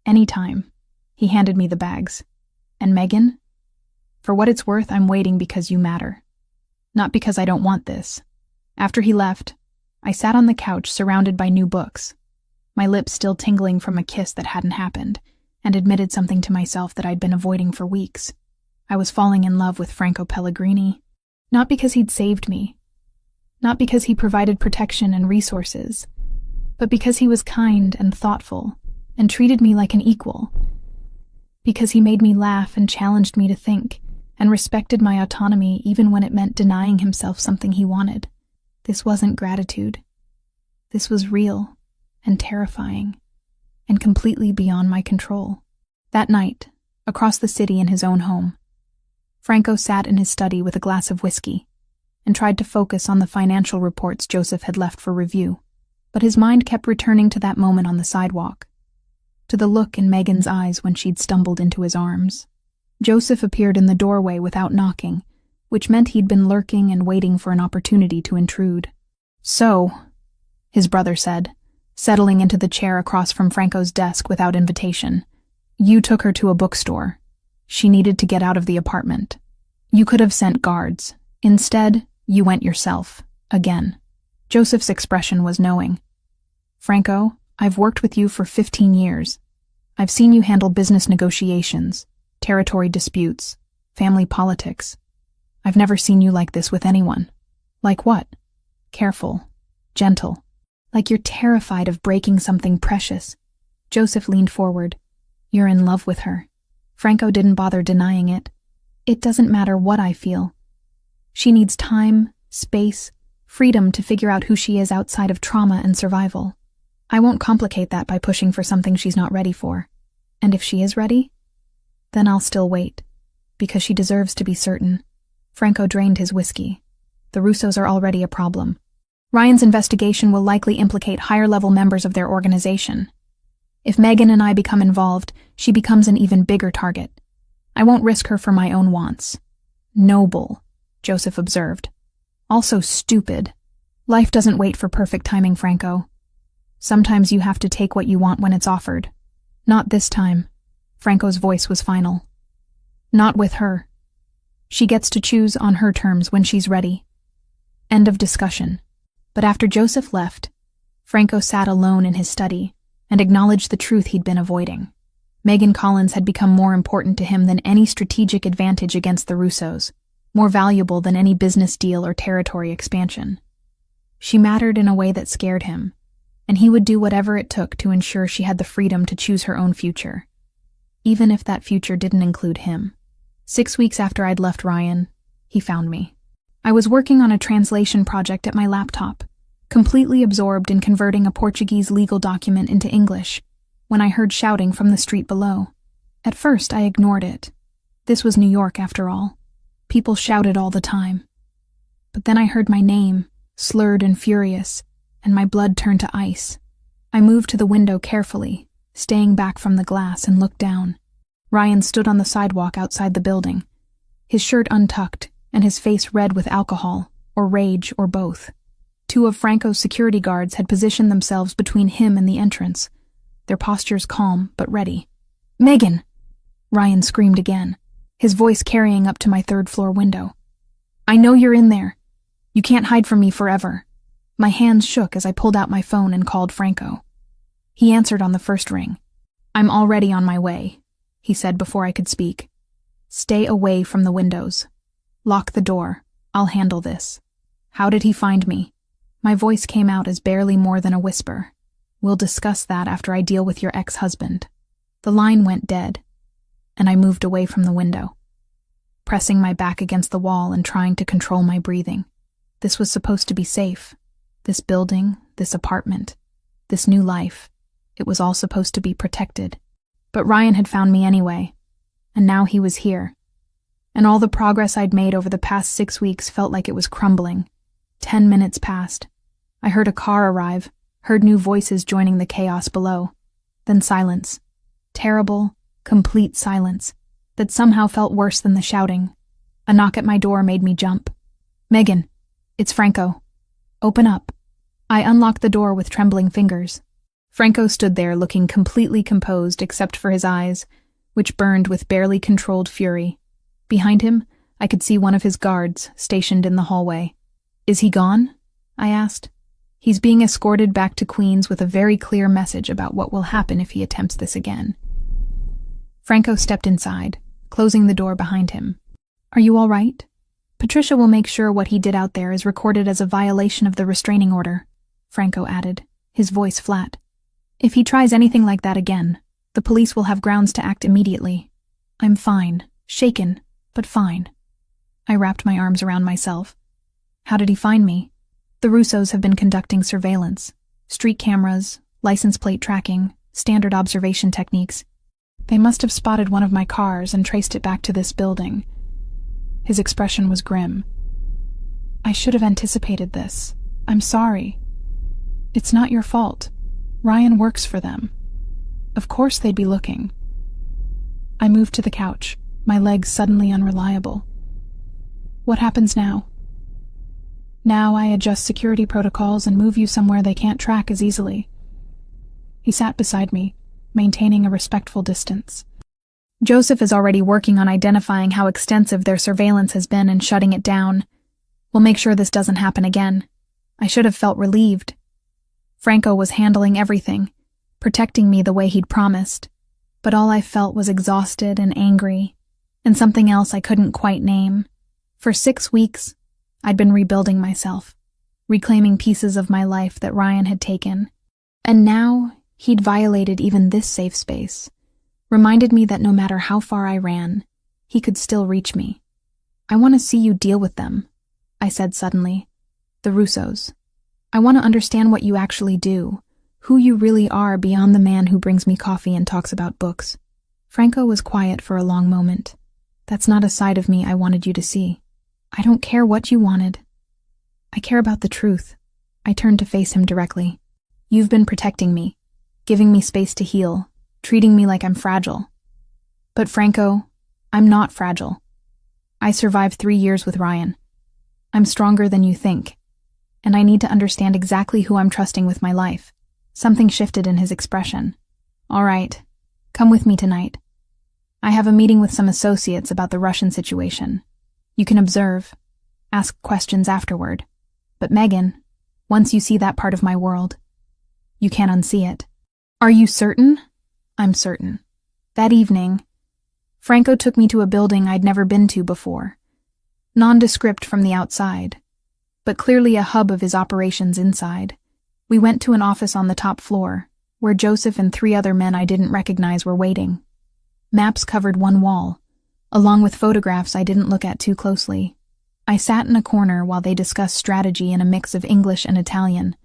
Anytime. He handed me the bags. And Megan? For what it's worth, I'm waiting because you matter. Not because I don't want this. After he left, I sat on the couch surrounded by new books, my lips still tingling from a kiss that hadn't happened, and admitted something to myself that I'd been avoiding for weeks. I was falling in love with Franco Pellegrini, not because he'd saved me, not because he provided protection and resources, but because he was kind and thoughtful and treated me like an equal, because he made me laugh and challenged me to think and respected my autonomy even when it meant denying himself something he wanted. This wasn't gratitude. This was real. and terrifying, and completely beyond my control. That night, across the city in his own home, Franco sat in his study with a glass of whiskey and tried to focus on the financial reports Joseph had left for review. But his mind kept returning to that moment on the sidewalk, to the look in Megan's eyes when she'd stumbled into his arms. Joseph appeared in the doorway without knocking, which meant he'd been lurking and waiting for an opportunity to intrude. "So," his brother said, settling into the chair across from Franco's desk without invitation, "you took her to a bookstore. She needed to get out of the apartment. You could have sent guards. Instead, you went yourself, again." Joseph's expression was knowing. "Franco, I've worked with you for 15 years. I've seen you handle business negotiations, territory disputes, family politics. I've never seen you like this with anyone." "Like what?" "Careful, gentle, like you're terrified of breaking something precious." Joseph leaned forward. "You're in love with her." Franco didn't bother denying it. "It doesn't matter what I feel. She needs time, space, freedom to figure out who she is outside of trauma and survival. I won't complicate that by pushing for something she's not ready for. And if she is ready, then I'll still wait, because she deserves to be certain." Franco drained his whiskey. "The Russos are already a problem. Ryan's investigation will likely implicate higher-level members of their organization. If Megan and I become involved, she becomes an even bigger target. I won't risk her for my own wants." "Noble," Joseph observed. "Also stupid. Life doesn't wait for perfect timing, Franco. Sometimes you have to take what you want when it's offered." "Not this time." Franco's voice was final. "Not with her. She gets to choose on her terms when she's ready." End of discussion. But after Joseph left, Franco sat alone in his study and acknowledged the truth he'd been avoiding. Megan Collins had become more important to him than any strategic advantage against the Russos, more valuable than any business deal or territory expansion. She mattered in a way that scared him, and he would do whatever it took to ensure she had the freedom to choose her own future, even if that future didn't include him. 6 weeks after I'd left Ryan, he found me. I was working on a translation project at my laptop, completely absorbed in converting a Portuguese legal document into English, when I heard shouting from the street below. At first, I ignored it. This was New York, after all. People shouted all the time. But then I heard my name, slurred and furious, and my blood turned to ice. I moved to the window carefully, staying back from the glass, and looked down. Ryan stood on the sidewalk outside the building, his shirt untucked and his face red with alcohol, or rage, or both. 2 of Franco's security guards had positioned themselves between him and the entrance, their postures calm but ready. "Megan!" Ryan screamed again, his voice carrying up to my 3rd-floor window. "I know you're in there. You can't hide from me forever." My hands shook as I pulled out my phone and called Franco. He answered on the first ring. "I'm already on my way," he said before I could speak. "Stay away from the windows. Lock the door. I'll handle this." How did he find me? My voice came out as barely more than a whisper. "We'll discuss that after I deal with your ex-husband." The line went dead, and I moved away from the window, pressing my back against the wall and trying to control my breathing. This was supposed to be safe. This building, this apartment, this new life. It was all supposed to be protected. But Ryan had found me anyway, and now he was here. And all the progress I'd made over the past 6 weeks felt like it was crumbling. 10 minutes passed. I heard a car arrive, heard new voices joining the chaos below. Then silence. Terrible, complete silence that somehow felt worse than the shouting. A knock at my door made me jump. "Megan, it's Franco. Open up." I unlocked the door with trembling fingers. Franco stood there looking completely composed except for his eyes, which burned with barely controlled fury. Behind him, I could see one of his guards stationed in the hallway. "Is he gone?" I asked. "He's being escorted back to Queens with a very clear message about what will happen if he attempts this again." Franco stepped inside, closing the door behind him. "Are you all right? Patricia will make sure what he did out there is recorded as a violation of the restraining order," Franco added, his voice flat. "If he tries anything like that again, the police will have grounds to act immediately." "I'm fine, shaken, but fine." I wrapped my arms around myself. "How did he find me?" "The Russos have been conducting surveillance. Street cameras, License plate tracking, standard observation techniques. They must have spotted one of my cars and traced it back to this building. His expression was grim. I should have anticipated this. I'm sorry. It's not your fault. Ryan works for them. Of course they'd be looking. I moved to the couch, my legs suddenly unreliable. What happens now? Now I adjust security protocols and move you somewhere they can't track as easily. He sat beside me, maintaining a respectful distance. Joseph is already working on identifying how extensive their surveillance has been and shutting it down. We'll make sure this doesn't happen again. I should have felt relieved. Franco was handling everything, protecting me the way he'd promised. But all I felt was exhausted and angry, and something else I couldn't quite name. For 6 weeks, I'd been rebuilding myself, reclaiming pieces of my life that Ryan had taken. And now, he'd violated even this safe space, reminded me that no matter how far I ran, he could still reach me. I want to see you deal with them, I said suddenly. The Russos. I want to understand what you actually do, who you really are beyond the man who brings me coffee and talks about books. Franco was quiet for a long moment. That's not a side of me I wanted you to see. I don't care what you wanted. I care about the truth. I turned to face him directly. You've been protecting me, giving me space to heal, treating me like I'm fragile. But Franco, I'm not fragile. I survived 3 years with Ryan. I'm stronger than you think, and I need to understand exactly who I'm trusting with my life. Something shifted in his expression. All right, come with me tonight. I have a meeting with some associates about the Russian situation. You can observe, ask questions afterward. But Megan, once you see that part of my world, you can't unsee it. Are you certain? I'm certain. That evening, Franco took me to a building I'd never been to before. Nondescript from the outside, but clearly a hub of his operations inside. We went to an office on the top floor, where Joseph and 3 other men I didn't recognize were waiting. Maps covered one wall, along with photographs I didn't look at too closely. I sat in a corner while they discussed strategy in a mix of English and Italian,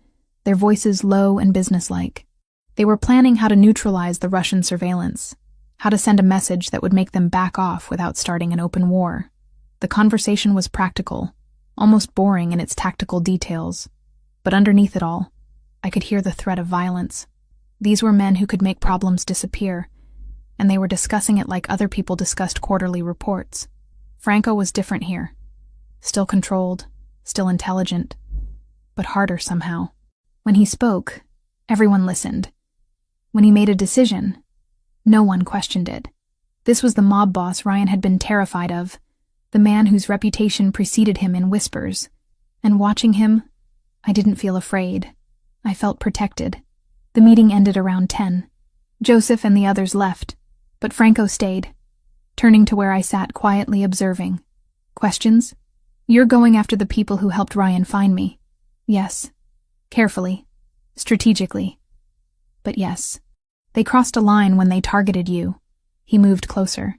their voices low and businesslike. They were planning how to neutralize the Russian surveillance, how to send a message that would make them back off without starting an open war. The conversation was practical, almost boring in its tactical details, but underneath it all, I could hear the threat of violence. These were men who could make problems disappear, and they were discussing it like other people discussed quarterly reports. Franco was different here. Still controlled, still intelligent, but harder somehow. When he spoke, everyone listened. When he made a decision, no one questioned it. This was the mob boss Ryan had been terrified of, the man whose reputation preceded him in whispers. And watching him, I didn't feel afraid. I felt protected. The meeting ended around 10. Joseph and the others left, but Franco stayed, turning to where I sat quietly observing. Questions? You're going after the people who helped Ryan find me. Yes. Carefully. Strategically. But yes. They crossed a line when they targeted you. He moved closer.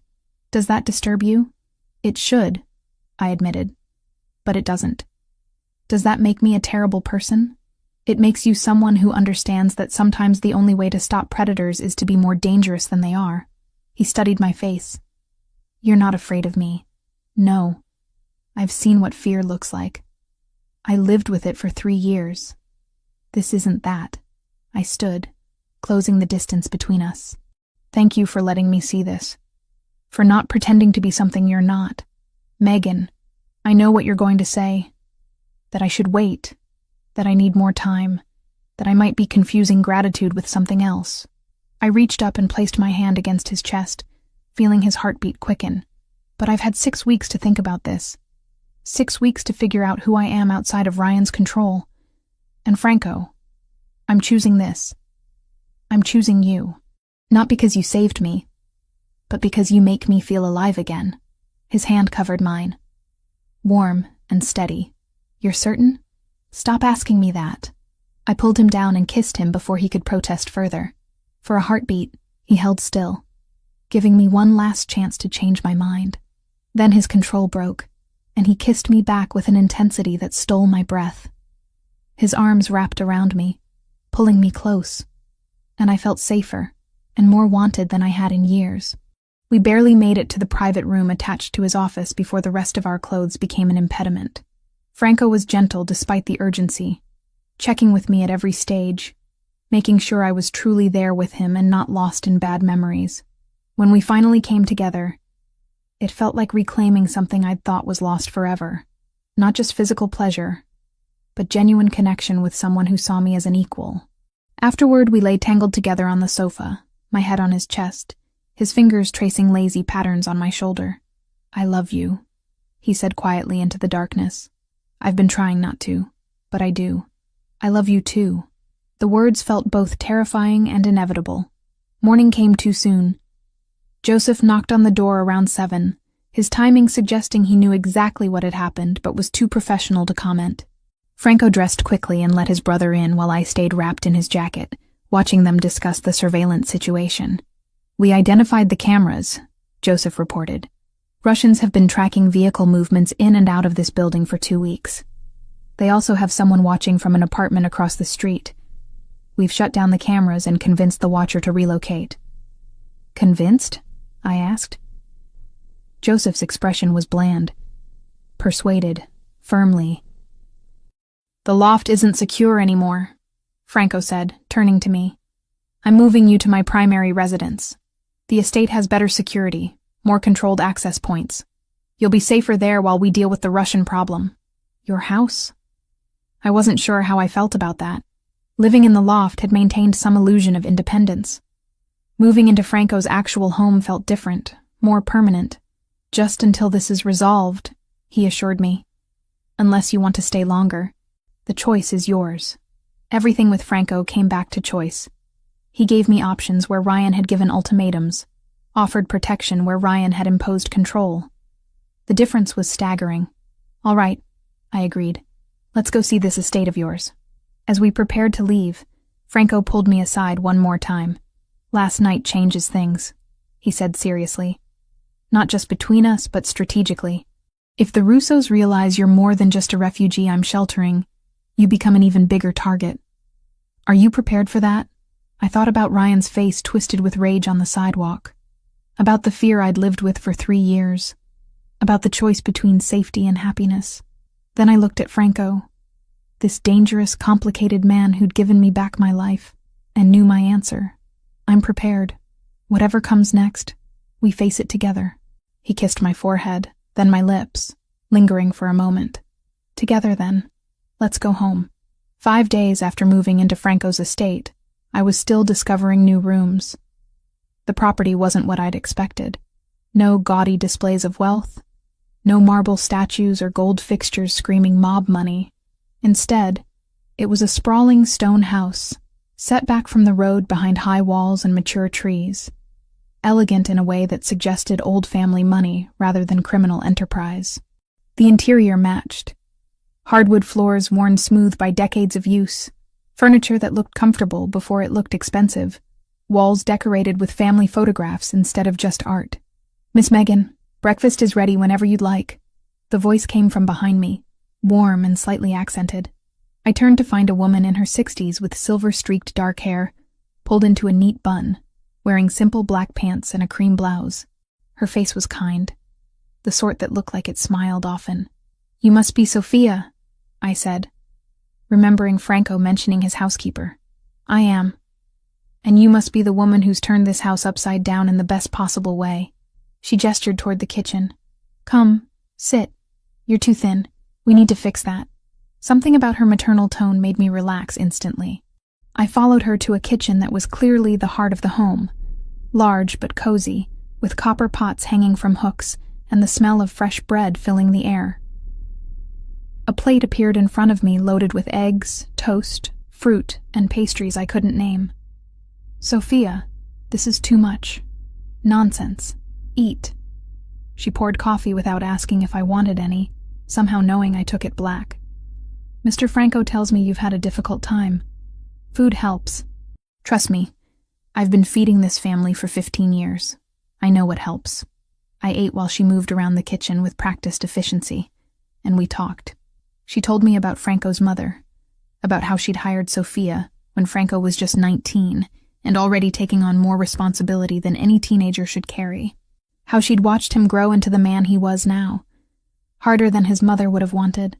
Does that disturb you? It should, I admitted. But it doesn't. Does that make me a terrible person? It makes you someone who understands that sometimes the only way to stop predators is to be more dangerous than they are. He studied my face. You're not afraid of me. No. I've seen what fear looks like. I lived with it for 3 years. This isn't that. I stood, closing the distance between us. Thank you for letting me see this. For not pretending to be something you're not. Megan, I know what you're going to say. That I should wait. That I need more time. That I might be confusing gratitude with something else. I reached up and placed my hand against his chest, feeling his heartbeat quicken. But I've had 6 weeks to think about this. 6 weeks to figure out who I am outside of Ryan's control. And Franco, I'm choosing this. I'm choosing you. Not because you saved me, but because you make me feel alive again. His hand covered mine. Warm and steady. You're certain? Stop asking me that. I pulled him down and kissed him before he could protest further. For a heartbeat, he held still, giving me one last chance to change my mind. Then his control broke, and he kissed me back with an intensity that stole my breath. His arms wrapped around me, pulling me close, and I felt safer and more wanted than I had in years. We barely made it to the private room attached to his office before the rest of our clothes became an impediment. Franco was gentle despite the urgency, checking with me at every stage, making sure I was truly there with him and not lost in bad memories. When we finally came together, it felt like reclaiming something I'd thought was lost forever. Not just physical pleasure, but genuine connection with someone who saw me as an equal. Afterward, we lay tangled together on the sofa, my head on his chest, his fingers tracing lazy patterns on my shoulder. "I love you," he said quietly into the darkness. "I've been trying not to, but I do. I love you too." The words felt both terrifying and inevitable. Morning came too soon. Joseph knocked on the door around 7, his timing suggesting he knew exactly what had happened but was too professional to comment. Franco dressed quickly and let his brother in while I stayed wrapped in his jacket, watching them discuss the surveillance situation. "We identified the cameras," Joseph reported. "Russians have been tracking vehicle movements in and out of this building for 2 weeks. They also have someone watching from an apartment across the street. We've shut down the cameras and convinced the watcher to relocate." "Convinced?" I asked. Joseph's expression was bland. Persuaded, firmly. "The loft isn't secure anymore," Franco said, turning to me. "I'm moving you to my primary residence. The estate has better security, more controlled access points. You'll be safer there while we deal with the Russian problem." "Your house?" I wasn't sure how I felt about that. Living in the loft had maintained some illusion of independence. Moving into Franco's actual home felt different, more permanent. "Just until this is resolved," he assured me. "Unless you want to stay longer. The choice is yours." Everything with Franco came back to choice. He gave me options where Ryan had given ultimatums, offered protection where Ryan had imposed control. The difference was staggering. "All right," I agreed. "Let's go see this estate of yours." As we prepared to leave, Franco pulled me aside one more time. "Last night changes things," he said seriously. "Not just between us, but strategically. If the Russos realize you're more than just a refugee I'm sheltering, you become an even bigger target. Are you prepared for that?" I thought about Ryan's face twisted with rage on the sidewalk, about the fear I'd lived with for 3 years, about the choice between safety and happiness. Then I looked at Franco, this dangerous, complicated man who'd given me back my life, and knew my answer. "I'm prepared. Whatever comes next, we face it together." He kissed my forehead, then my lips, lingering for a moment. "Together then. Let's go home." 5 days after moving into Franco's estate, I was still discovering new rooms. The property wasn't what I'd expected. No gaudy displays of wealth, no marble statues or gold fixtures screaming mob money. Instead, it was a sprawling stone house, set back from the road behind high walls and mature trees, elegant in a way that suggested old family money rather than criminal enterprise. The interior matched. Hardwood floors worn smooth by decades of use, furniture that looked comfortable before it looked expensive, walls decorated with family photographs instead of just art. "Miss Megan, breakfast is ready whenever you'd like." The voice came from behind me, warm and slightly accented. I turned to find a woman in her 60s with silver-streaked dark hair, pulled into a neat bun, wearing simple black pants and a cream blouse. Her face was kind, the sort that looked like it smiled often. "You must be Sophia," I said, remembering Franco mentioning his housekeeper. "I am. And you must be the woman who's turned this house upside down in the best possible way." She gestured toward the kitchen. "Come, sit. You're too thin. We need to fix that." Something about her maternal tone made me relax instantly. I followed her to a kitchen that was clearly the heart of the home, large but cozy, with copper pots hanging from hooks and the smell of fresh bread filling the air. A plate appeared in front of me loaded with eggs, toast, fruit, and pastries I couldn't name. "Sophia, this is too much. Nonsense. Eat." She poured coffee without asking if I wanted any, somehow knowing I took it black. "Mr. Franco tells me you've had a difficult time. Food helps. Trust me, I've been feeding this family for 15 years. I know what helps." I ate while she moved around the kitchen with practiced efficiency, and we talked. She told me about Franco's mother, about how she'd hired Sophia when Franco was just 19 and already taking on more responsibility than any teenager should carry. How she'd watched him grow into the man he was now. Harder than his mother would have wanted,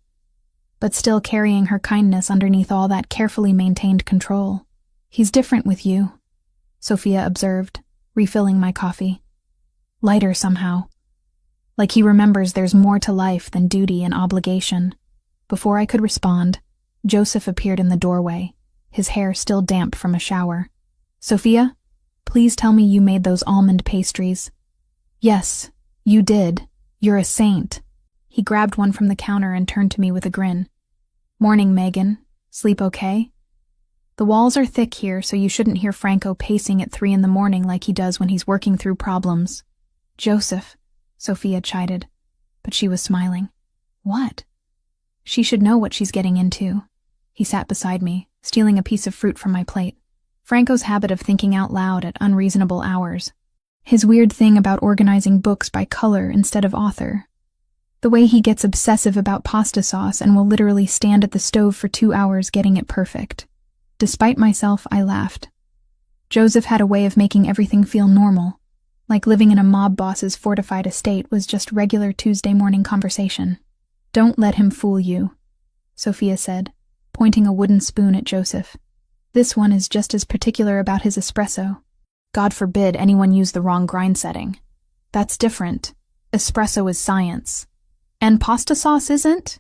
but still carrying her kindness underneath all that carefully maintained control. "He's different with you," Sophia observed, refilling my coffee. "Lighter somehow. Like he remembers there's more to life than duty and obligation." Before I could respond, Joseph appeared in the doorway, his hair still damp from a shower. "Sophia, please tell me you made those almond pastries." "Yes, you did. You're a saint." He grabbed one from the counter and turned to me with a grin. "Morning, Megan. Sleep okay? The walls are thick here, so you shouldn't hear Franco pacing at 3 a.m. like he does when he's working through problems." "Joseph," Sophia chided, but she was smiling. "What?" "She should know what she's getting into." He sat beside me, stealing a piece of fruit from my plate. Franco's habit of thinking out loud at unreasonable hours. His weird thing about organizing books by color instead of author. The way he gets obsessive about pasta sauce and will literally stand at the stove for 2 hours getting it perfect. Despite myself, I laughed. Joseph had a way of making everything feel normal, like living in a mob boss's fortified estate was just regular Tuesday morning conversation. "Don't let him fool you," Sophia said, pointing a wooden spoon at Joseph. "This one is just as particular about his espresso. God forbid anyone use the wrong grind setting. That's different. Espresso is science. And pasta sauce isn't?"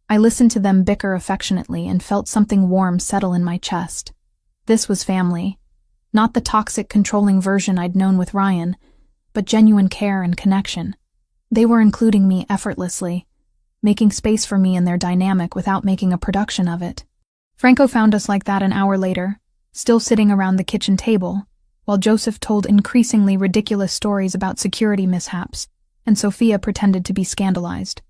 I listened to them bicker affectionately and felt something warm settle in my chest. This was family. Not the toxic, controlling version I'd known with Ryan, but genuine care and connection. They were including me effortlessly, making space for me in their dynamic without making a production of it. Franco found us like that an hour later, still sitting around the kitchen table, while Joseph told increasingly ridiculous stories about security mishaps, and Sophia pretended to be scandalized.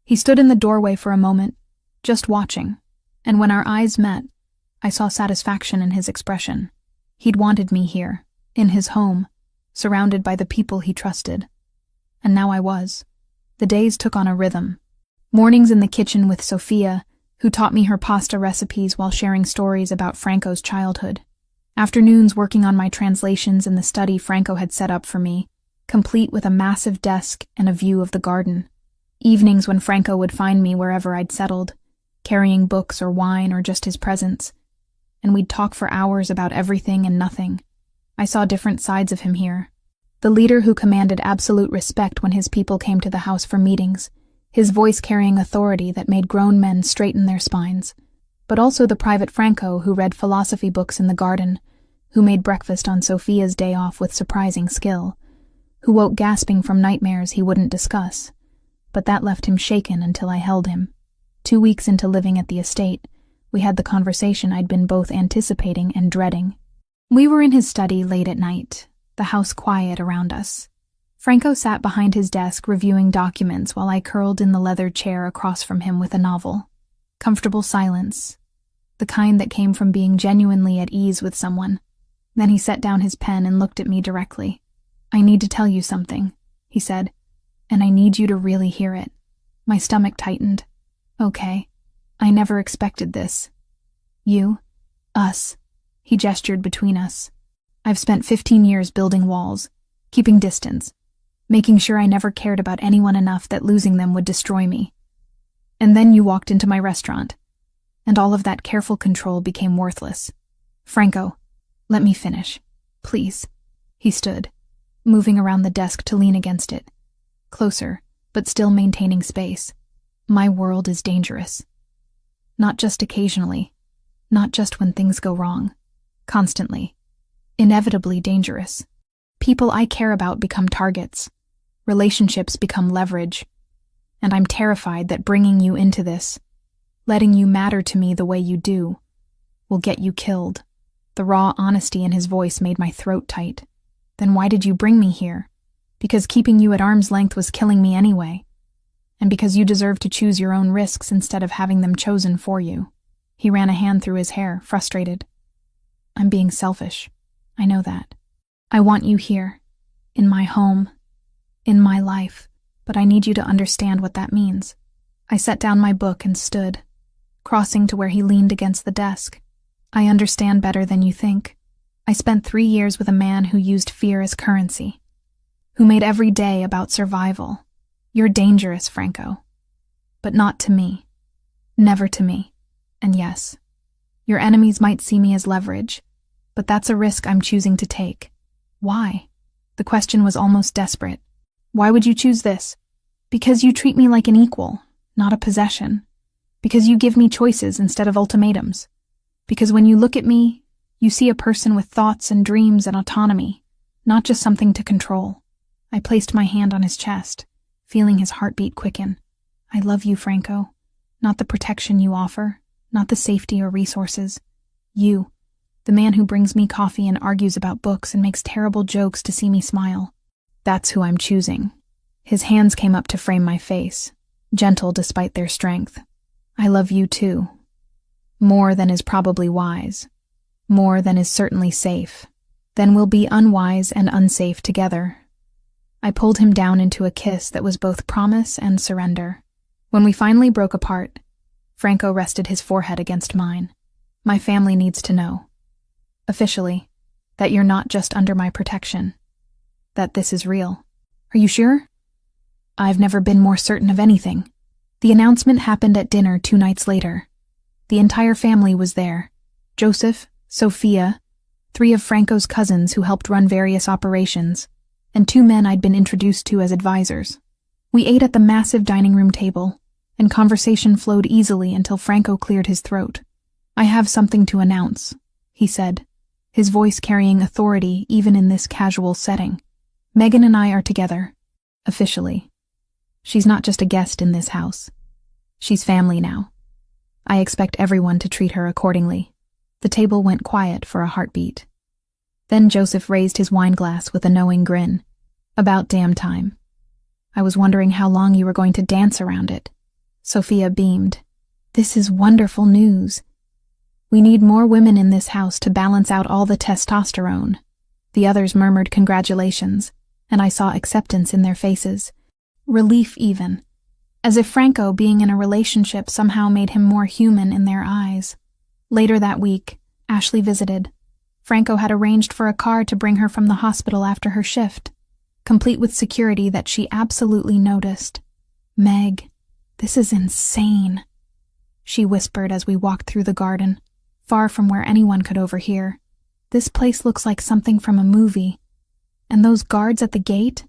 He stood in the doorway for a moment, just watching, and when our eyes met, I saw satisfaction in his expression. He'd wanted me here, in his home, surrounded by the people he trusted. And now I was. The days took on a rhythm. Mornings in the kitchen with Sophia, who taught me her pasta recipes while sharing stories about Franco's childhood. Afternoons working on my translations in the study Franco had set up for me, complete with a massive desk and a view of the garden. Evenings when Franco would find me wherever I'd settled, carrying books or wine or just his presence, and we'd talk for hours about everything and nothing. I saw different sides of him here. The leader who commanded absolute respect when his people came to the house for meetings, his voice carrying authority that made grown men straighten their spines. But also the private Franco who read philosophy books in the garden, who made breakfast on Sophia's day off with surprising skill, who woke gasping from nightmares he wouldn't discuss. But that left him shaken until I held him. 2 weeks into living at the estate, we had the conversation I'd been both anticipating and dreading. We were in his study late at night, the house quiet around us. Franco sat behind his desk reviewing documents while I curled in the leather chair across from him with a novel. Comfortable silence, the kind that came from being genuinely at ease with someone. Then he set down his pen and looked at me directly. "I need to tell you something," he said, "and I need you to really hear it." My stomach tightened. "Okay. I never expected this." "You? Us." He gestured between us. "I've spent 15 years building walls, keeping distance, making sure I never cared about anyone enough that losing them would destroy me. And then you walked into my restaurant, and all of that careful control became worthless. Franco, let me finish, please." He stood, moving around the desk to lean against it. Closer, but still maintaining space. "My world is dangerous. Not just occasionally, not just when things go wrong. Constantly. Inevitably dangerous. People I care about become targets. Relationships become leverage. And I'm terrified that bringing you into this, letting you matter to me the way you do, will get you killed." The raw honesty in his voice made my throat tight. "Then why did you bring me here? Because keeping you at arm's length was killing me anyway. And because you deserve to choose your own risks instead of having them chosen for you." He ran a hand through his hair, frustrated. "I'm being selfish. I know that. I want you here, in my home, in my life, but I need you to understand what that means." I set down my book and stood, crossing to where he leaned against the desk. "I understand better than you think. I spent 3 years with a man who used fear as currency, who made every day about survival. You're dangerous, Franco. But not to me. Never to me. And yes, your enemies might see me as leverage, but that's a risk I'm choosing to take. Why? The question was almost desperate. Why would you choose this? Because you treat me like an equal, not a possession. Because you give me choices instead of ultimatums. Because when you look at me, you see a person with thoughts and dreams and autonomy, not just something to control. I placed my hand on his chest, feeling his heartbeat quicken. I love you, Franco. Not the protection you offer, not the safety or resources. You, the man who brings me coffee and argues about books and makes terrible jokes to see me smile. That's who I'm choosing. His hands came up to frame my face, gentle despite their strength. I love you too. More than is probably wise. More than is certainly safe. Then we'll be unwise and unsafe together. I pulled him down into a kiss that was both promise and surrender. When we finally broke apart, Franco rested his forehead against mine. My family needs to know, officially, that you're not just under my protection. That this is real. Are you sure? I've never been more certain of anything. The announcement happened at dinner 2 nights later. The entire family was there. Joseph, Sophia, 3 of Franco's cousins who helped run various operations, and 2 men I'd been introduced to as advisors. We ate at the massive dining room table, and conversation flowed easily until Franco cleared his throat. I have something to announce, he said, his voice carrying authority even in this casual setting. Megan and I are together, officially. She's not just a guest in this house. She's family now. I expect everyone to treat her accordingly. The table went quiet for a heartbeat. Then Joseph raised his wine glass with a knowing grin. About damn time. I was wondering how long you were going to dance around it. Sophia beamed. This is wonderful news. We need more women in this house to balance out all the testosterone. The others murmured congratulations, and I saw acceptance in their faces. Relief even. As if Franco being in a relationship somehow made him more human in their eyes. Later that week, Ashley visited. Franco had arranged for a car to bring her from the hospital after her shift, complete with security that she absolutely noticed. Meg, this is insane, she whispered as we walked through the garden, far from where anyone could overhear. This place looks like something from a movie. And those guards at the gate?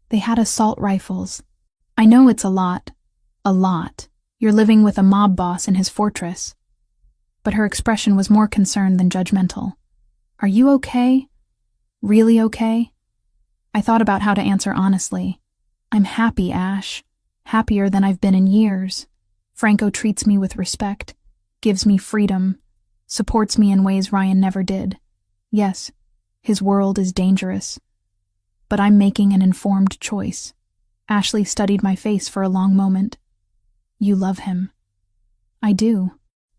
They had assault rifles. I know it's a lot. A lot. You're living with a mob boss in his fortress. But her expression was more concerned than judgmental. Are you okay? Really okay? I thought about how to answer honestly. I'm happy, Ash. Happier than I've been in years. Franco treats me with respect, gives me freedom, supports me in ways Ryan never did. Yes, his world is dangerous. But I'm making an informed choice. Ashley studied my face for a long moment. You love him. I do.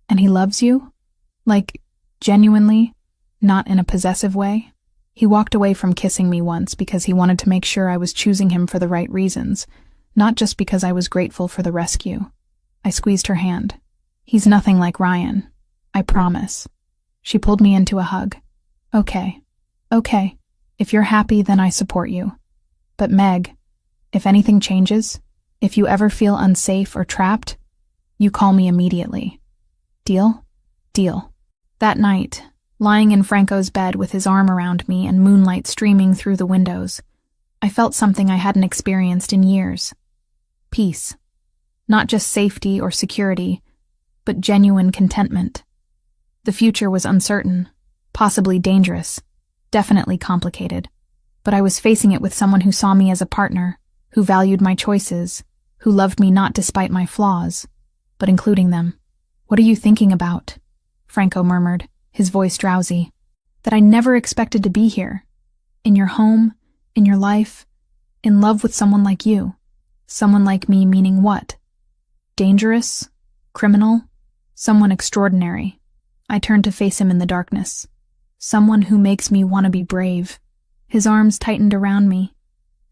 And he loves you? Like, genuinely? Not in a possessive way? He walked away from kissing me once because he wanted to make sure I was choosing him for the right reasons, not just because I was grateful for the rescue. I squeezed her hand. He's nothing like Ryan. I promise. She pulled me into a hug. Okay. If you're happy, then I support you. But Meg, if anything changes, if you ever feel unsafe or trapped, you call me immediately. Deal? Deal. That night, lying in Franco's bed with his arm around me and moonlight streaming through the windows, I felt something I hadn't experienced in years. Peace. Not just safety or security, but genuine contentment. The future was uncertain, possibly dangerous, definitely complicated, but I was facing it with someone who saw me as a partner, who valued my choices, who loved me not despite my flaws, but including them. What are you thinking about? Franco murmured, his voice drowsy. That I never expected to be here. In your home, in your life, in love with someone like you. Someone like me meaning what? Dangerous? Criminal? Someone extraordinary. I turned to face him in the darkness. Someone who makes me want to be brave. His arms tightened around me,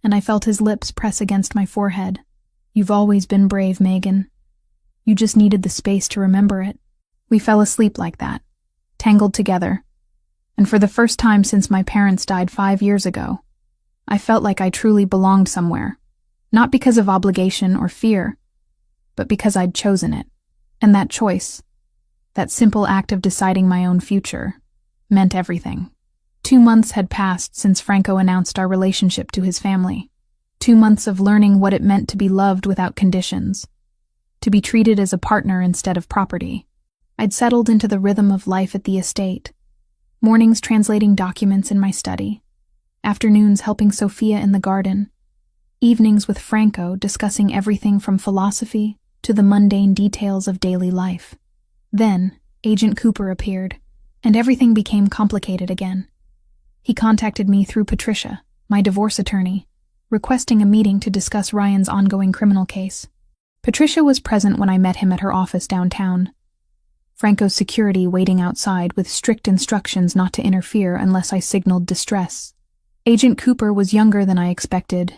and I felt his lips press against my forehead. You've always been brave, Megan. You just needed the space to remember it. We fell asleep like that, tangled together. and for the first time since my parents died 5 years ago, I felt like I truly belonged somewhere, not because of obligation or fear, but because I'd chosen it. And that choice, that simple act of deciding my own future, meant everything. 2 months had passed since Franco announced our relationship to his family. 2 months of learning what it meant to be loved without conditions, to be treated as a partner instead of property. I'd settled into the rhythm of life at the estate, mornings translating documents in my study, afternoons helping Sophia in the garden, evenings with Franco discussing everything from philosophy to the mundane details of daily life. Then, Agent Cooper appeared, and everything became complicated again. He contacted me through Patricia, my divorce attorney, requesting a meeting to discuss Ryan's ongoing criminal case. Patricia was present when I met him at her office downtown, Franco's security waiting outside with strict instructions not to interfere unless I signaled distress. Agent Cooper was younger than I expected,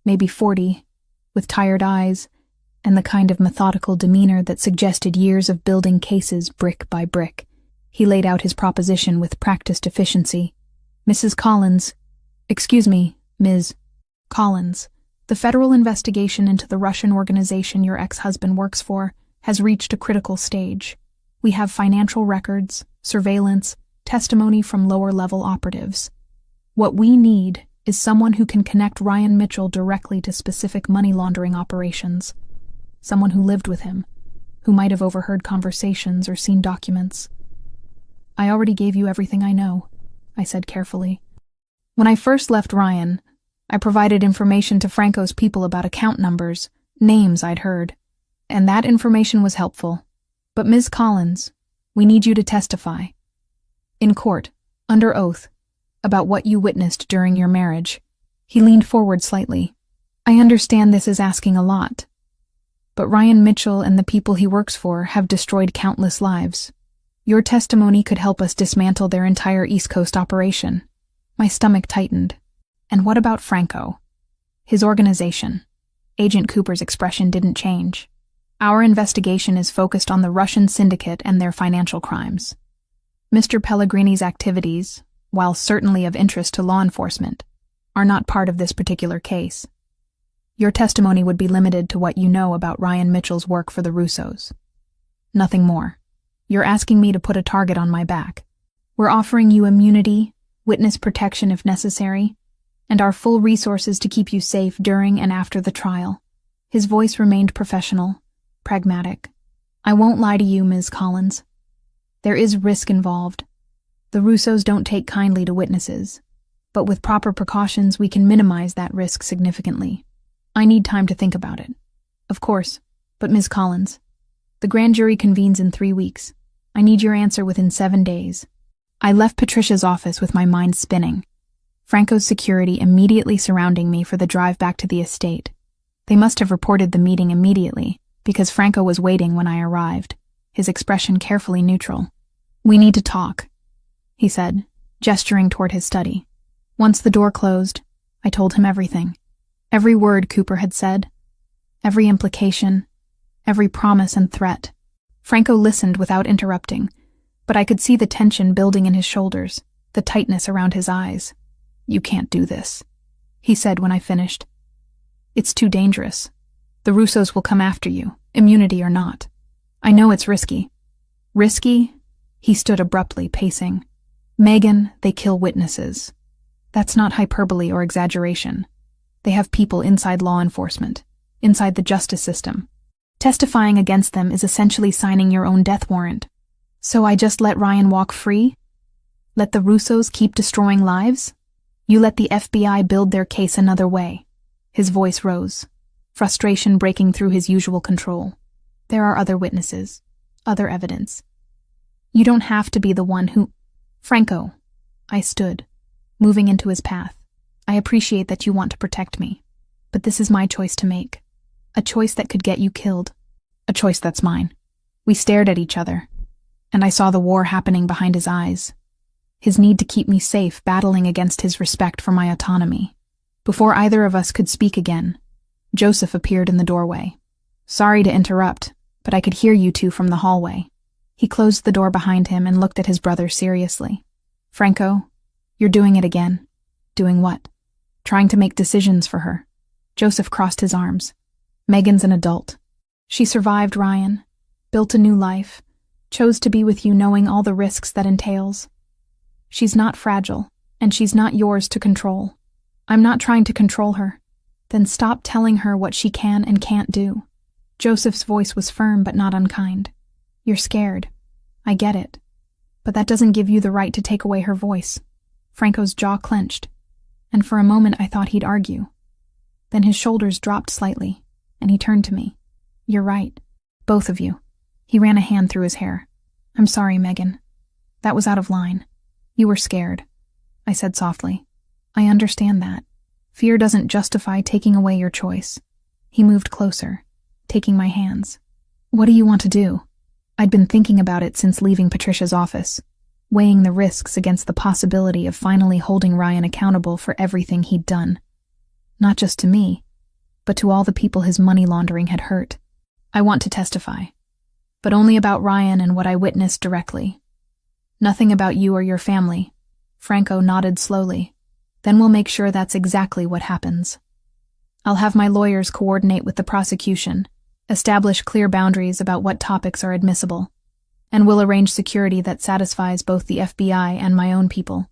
maybe 40, with tired eyes, and the kind of methodical demeanor that suggested years of building cases brick by brick. He laid out his proposition with practiced efficiency. Mrs. Collins, excuse me, Ms. Collins, the federal investigation into the Russian organization your ex-husband works for has reached a critical stage. We have financial records, surveillance, testimony from lower-level operatives. What we need is someone who can connect Ryan Mitchell directly to specific money laundering operations. Someone who lived with him, who might have overheard conversations or seen documents. I already gave you everything I know, I said carefully. When I first left Ryan, I provided information to Franco's people about account numbers, names I'd heard, and that information was helpful. But Ms. Collins, we need you to testify. In court, under oath, about what you witnessed during your marriage. He leaned forward slightly. I understand this is asking a lot, but Ryan Mitchell and the people he works for have destroyed countless lives. Your testimony could help us dismantle their entire East Coast operation. My stomach tightened. And what about Franco? His organization. Agent Cooper's expression didn't change. Our investigation is focused on the Russian syndicate and their financial crimes. Mr. Pellegrini's activities, while certainly of interest to law enforcement, are not part of this particular case. Your testimony would be limited to what you know about Ryan Mitchell's work for the Russos. Nothing more. You're asking me to put a target on my back. We're offering you immunity, witness protection if necessary, and our full resources to keep you safe during and after the trial. His voice remained professional, pragmatic. I won't lie to you, Ms. Collins. There is risk involved. The Russos don't take kindly to witnesses, but with proper precautions we can minimize that risk significantly. I need time to think about it. Of course, but Ms. Collins, the grand jury convenes in 3 weeks. I need your answer within 7 days. I left Patricia's office with my mind spinning. Franco's security immediately surrounding me for the drive back to the estate. They must have reported the meeting immediately, because Franco was waiting when I arrived, his expression carefully neutral. We need to talk, he said, gesturing toward his study. Once the door closed, I told him everything. Every word Cooper had said, every implication, every promise and threat. Franco listened without interrupting, but I could see the tension building in his shoulders, the tightness around his eyes. You can't do this, he said when I finished. It's too dangerous. The Russos will come after you, immunity or not. I know it's risky. Risky? He stood abruptly, pacing. Megan, they kill witnesses. That's not hyperbole or exaggeration. They have people inside law enforcement, inside the justice system. Testifying against them is essentially signing your own death warrant. So I just let Ryan walk free? Let the Russos keep destroying lives? You let the FBI build their case another way. His voice rose, frustration breaking through his usual control. There are other witnesses, other evidence. You don't have to be the one who... Franco, I stood, moving into his path. I appreciate that you want to protect me, but this is my choice to make. A choice that could get you killed. A choice that's mine. We stared at each other, and I saw the war happening behind his eyes. His need to keep me safe battling against his respect for my autonomy. Before either of us could speak again, Joseph appeared in the doorway. Sorry to interrupt, but I could hear you two from the hallway. He closed the door behind him and looked at his brother seriously. Franco, you're doing it again. Doing what? Trying to make decisions for her. Joseph crossed his arms. Megan's an adult. She survived Ryan, built a new life, chose to be with you knowing all the risks that entails. She's not fragile, and she's not yours to control. I'm not trying to control her. Then stop telling her what she can and can't do. Joseph's voice was firm but not unkind. You're scared. I get it. But that doesn't give you the right to take away her voice. Franco's jaw clenched, and for a moment I thought he'd argue. Then his shoulders dropped slightly, and he turned to me. You're right. Both of you. He ran a hand through his hair. I'm sorry, Megan. That was out of line. You were scared, I said softly. I understand that. Fear doesn't justify taking away your choice. He moved closer, taking my hands. What do you want to do? I'd been thinking about it since leaving Patricia's office, weighing the risks against the possibility of finally holding Ryan accountable for everything he'd done. Not just to me, but to all the people his money laundering had hurt. I want to testify, but only about Ryan and what I witnessed directly. Nothing about you or your family. Franco nodded slowly. Then we'll make sure that's exactly what happens. I'll have my lawyers coordinate with the prosecution, establish clear boundaries about what topics are admissible, and we'll arrange security that satisfies both the FBI and my own people.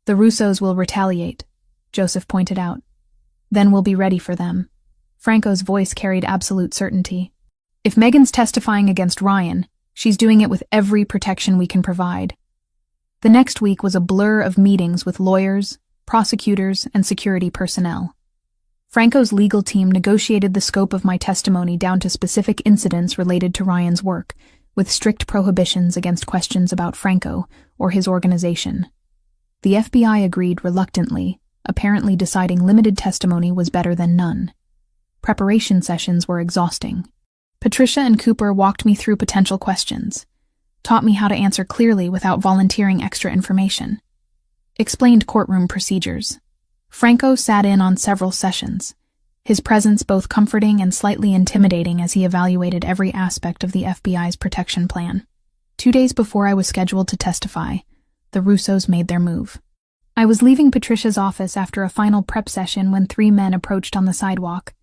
The Russos will retaliate, Joseph pointed out. Then we'll be ready for them. Franco's voice carried absolute certainty. If Megan's testifying against Ryan, she's doing it with every protection we can provide. The next week was a blur of meetings with lawyers, prosecutors, and security personnel. Franco's legal team negotiated the scope of my testimony down to specific incidents related to Ryan's work, with strict prohibitions against questions about Franco or his organization. The FBI agreed reluctantly, apparently deciding limited testimony was better than none. Preparation sessions were exhausting. Patricia and Cooper walked me through potential questions, taught me how to answer clearly without volunteering extra information, explained courtroom procedures. Franco sat in on several sessions, his presence both comforting and slightly intimidating as he evaluated every aspect of the FBI's protection plan. 2 days before I was scheduled to testify, the Russos made their move. I was leaving Patricia's office after a final prep session when 3 men approached on the sidewalk.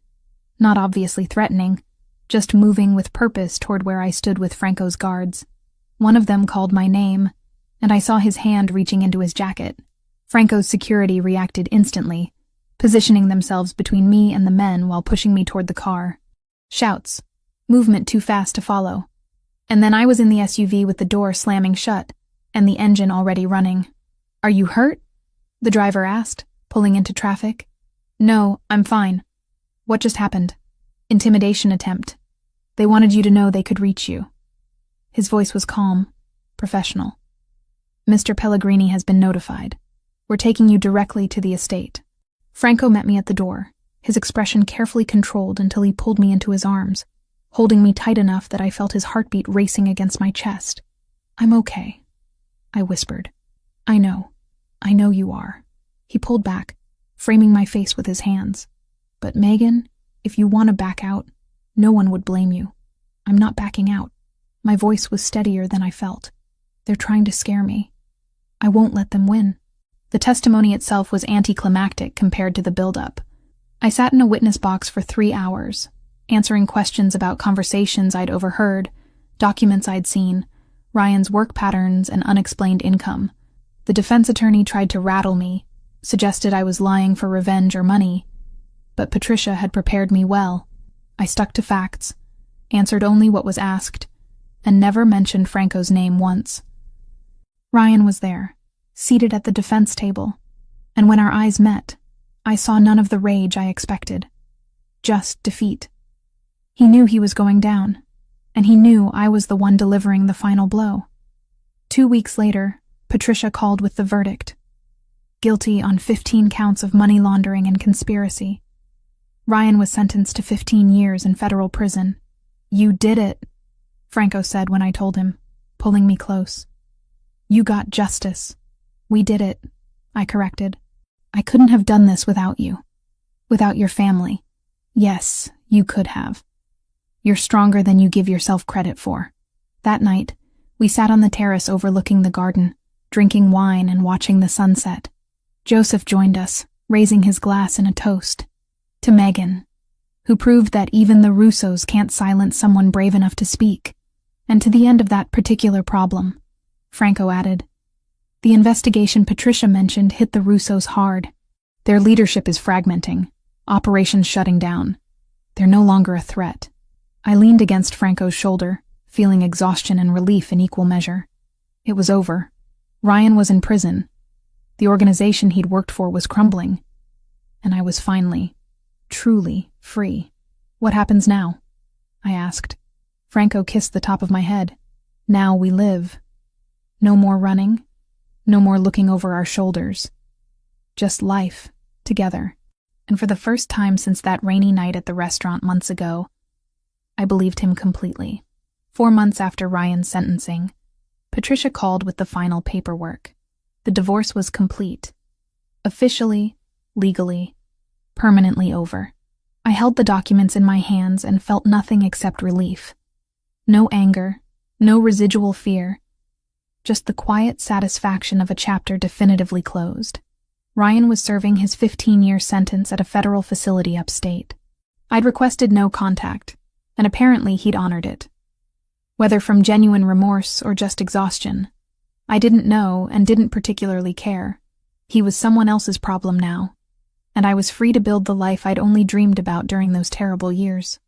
Not obviously threatening, just moving with purpose toward where I stood with Franco's guards. One of them called my name, and I saw his hand reaching into his jacket. Franco's security reacted instantly, positioning themselves between me and the men while pushing me toward the car. Shouts, movement too fast to follow. And then I was in the SUV with the door slamming shut, and the engine already running. Are you hurt? The driver asked, pulling into traffic. No, I'm fine. What just happened? Intimidation attempt. They wanted you to know they could reach you. His voice was calm, professional. Mr. Pellegrini has been notified. We're taking you directly to the estate. Franco met me at the door, his expression carefully controlled until he pulled me into his arms, holding me tight enough that I felt his heartbeat racing against my chest. I'm okay, I whispered. I know you are. He pulled back, framing my face with his hands. But Megan, if you want to back out, no one would blame you. I'm not backing out. My voice was steadier than I felt. They're trying to scare me. I won't let them win. The testimony itself was anticlimactic compared to the build-up. I sat in a witness box for 3 hours, answering questions about conversations I'd overheard, documents I'd seen, Ryan's work patterns, and unexplained income. The defense attorney tried to rattle me, suggested I was lying for revenge or money, but Patricia had prepared me well. I stuck to facts, answered only what was asked, and never mentioned Franco's name once. Ryan was there, seated at the defense table, and when our eyes met, I saw none of the rage I expected, just defeat. He knew he was going down, and he knew I was the one delivering the final blow. 2 weeks later, Patricia called with the verdict. Guilty on 15 counts of money laundering and conspiracy. Ryan was sentenced to 15 years in federal prison. You did it, Franco said when I told him, pulling me close. You got justice. We did it, I corrected. I couldn't have done this without you. Without your family. Yes, you could have. You're stronger than you give yourself credit for. That night, we sat on the terrace overlooking the garden, drinking wine and watching the sunset. Joseph joined us, raising his glass in a toast. To Megan, who proved that even the Russos can't silence someone brave enough to speak. And to the end of that particular problem, Franco added. The investigation Patricia mentioned hit the Russos hard. Their leadership is fragmenting, operations shutting down. They're no longer a threat. I leaned against Franco's shoulder, feeling exhaustion and relief in equal measure. It was over. Ryan was in prison. The organization he'd worked for was crumbling. And I was finally, truly free. What happens now? I asked. Franco kissed the top of my head. Now we live. No more running. No more looking over our shoulders. Just life, together. And for the first time since that rainy night at the restaurant months ago, I believed him completely. 4 months after Ryan's sentencing, Patricia called with the final paperwork. The divorce was complete. Officially, legally, permanently over. I held the documents in my hands and felt nothing except relief. No anger, no residual fear, just the quiet satisfaction of a chapter definitively closed. Ryan was serving his 15-year sentence at a federal facility upstate. I'd requested no contact, and apparently he'd honored it. Whether from genuine remorse or just exhaustion, I didn't know and didn't particularly care. He was someone else's problem now, and I was free to build the life I'd only dreamed about during those terrible years.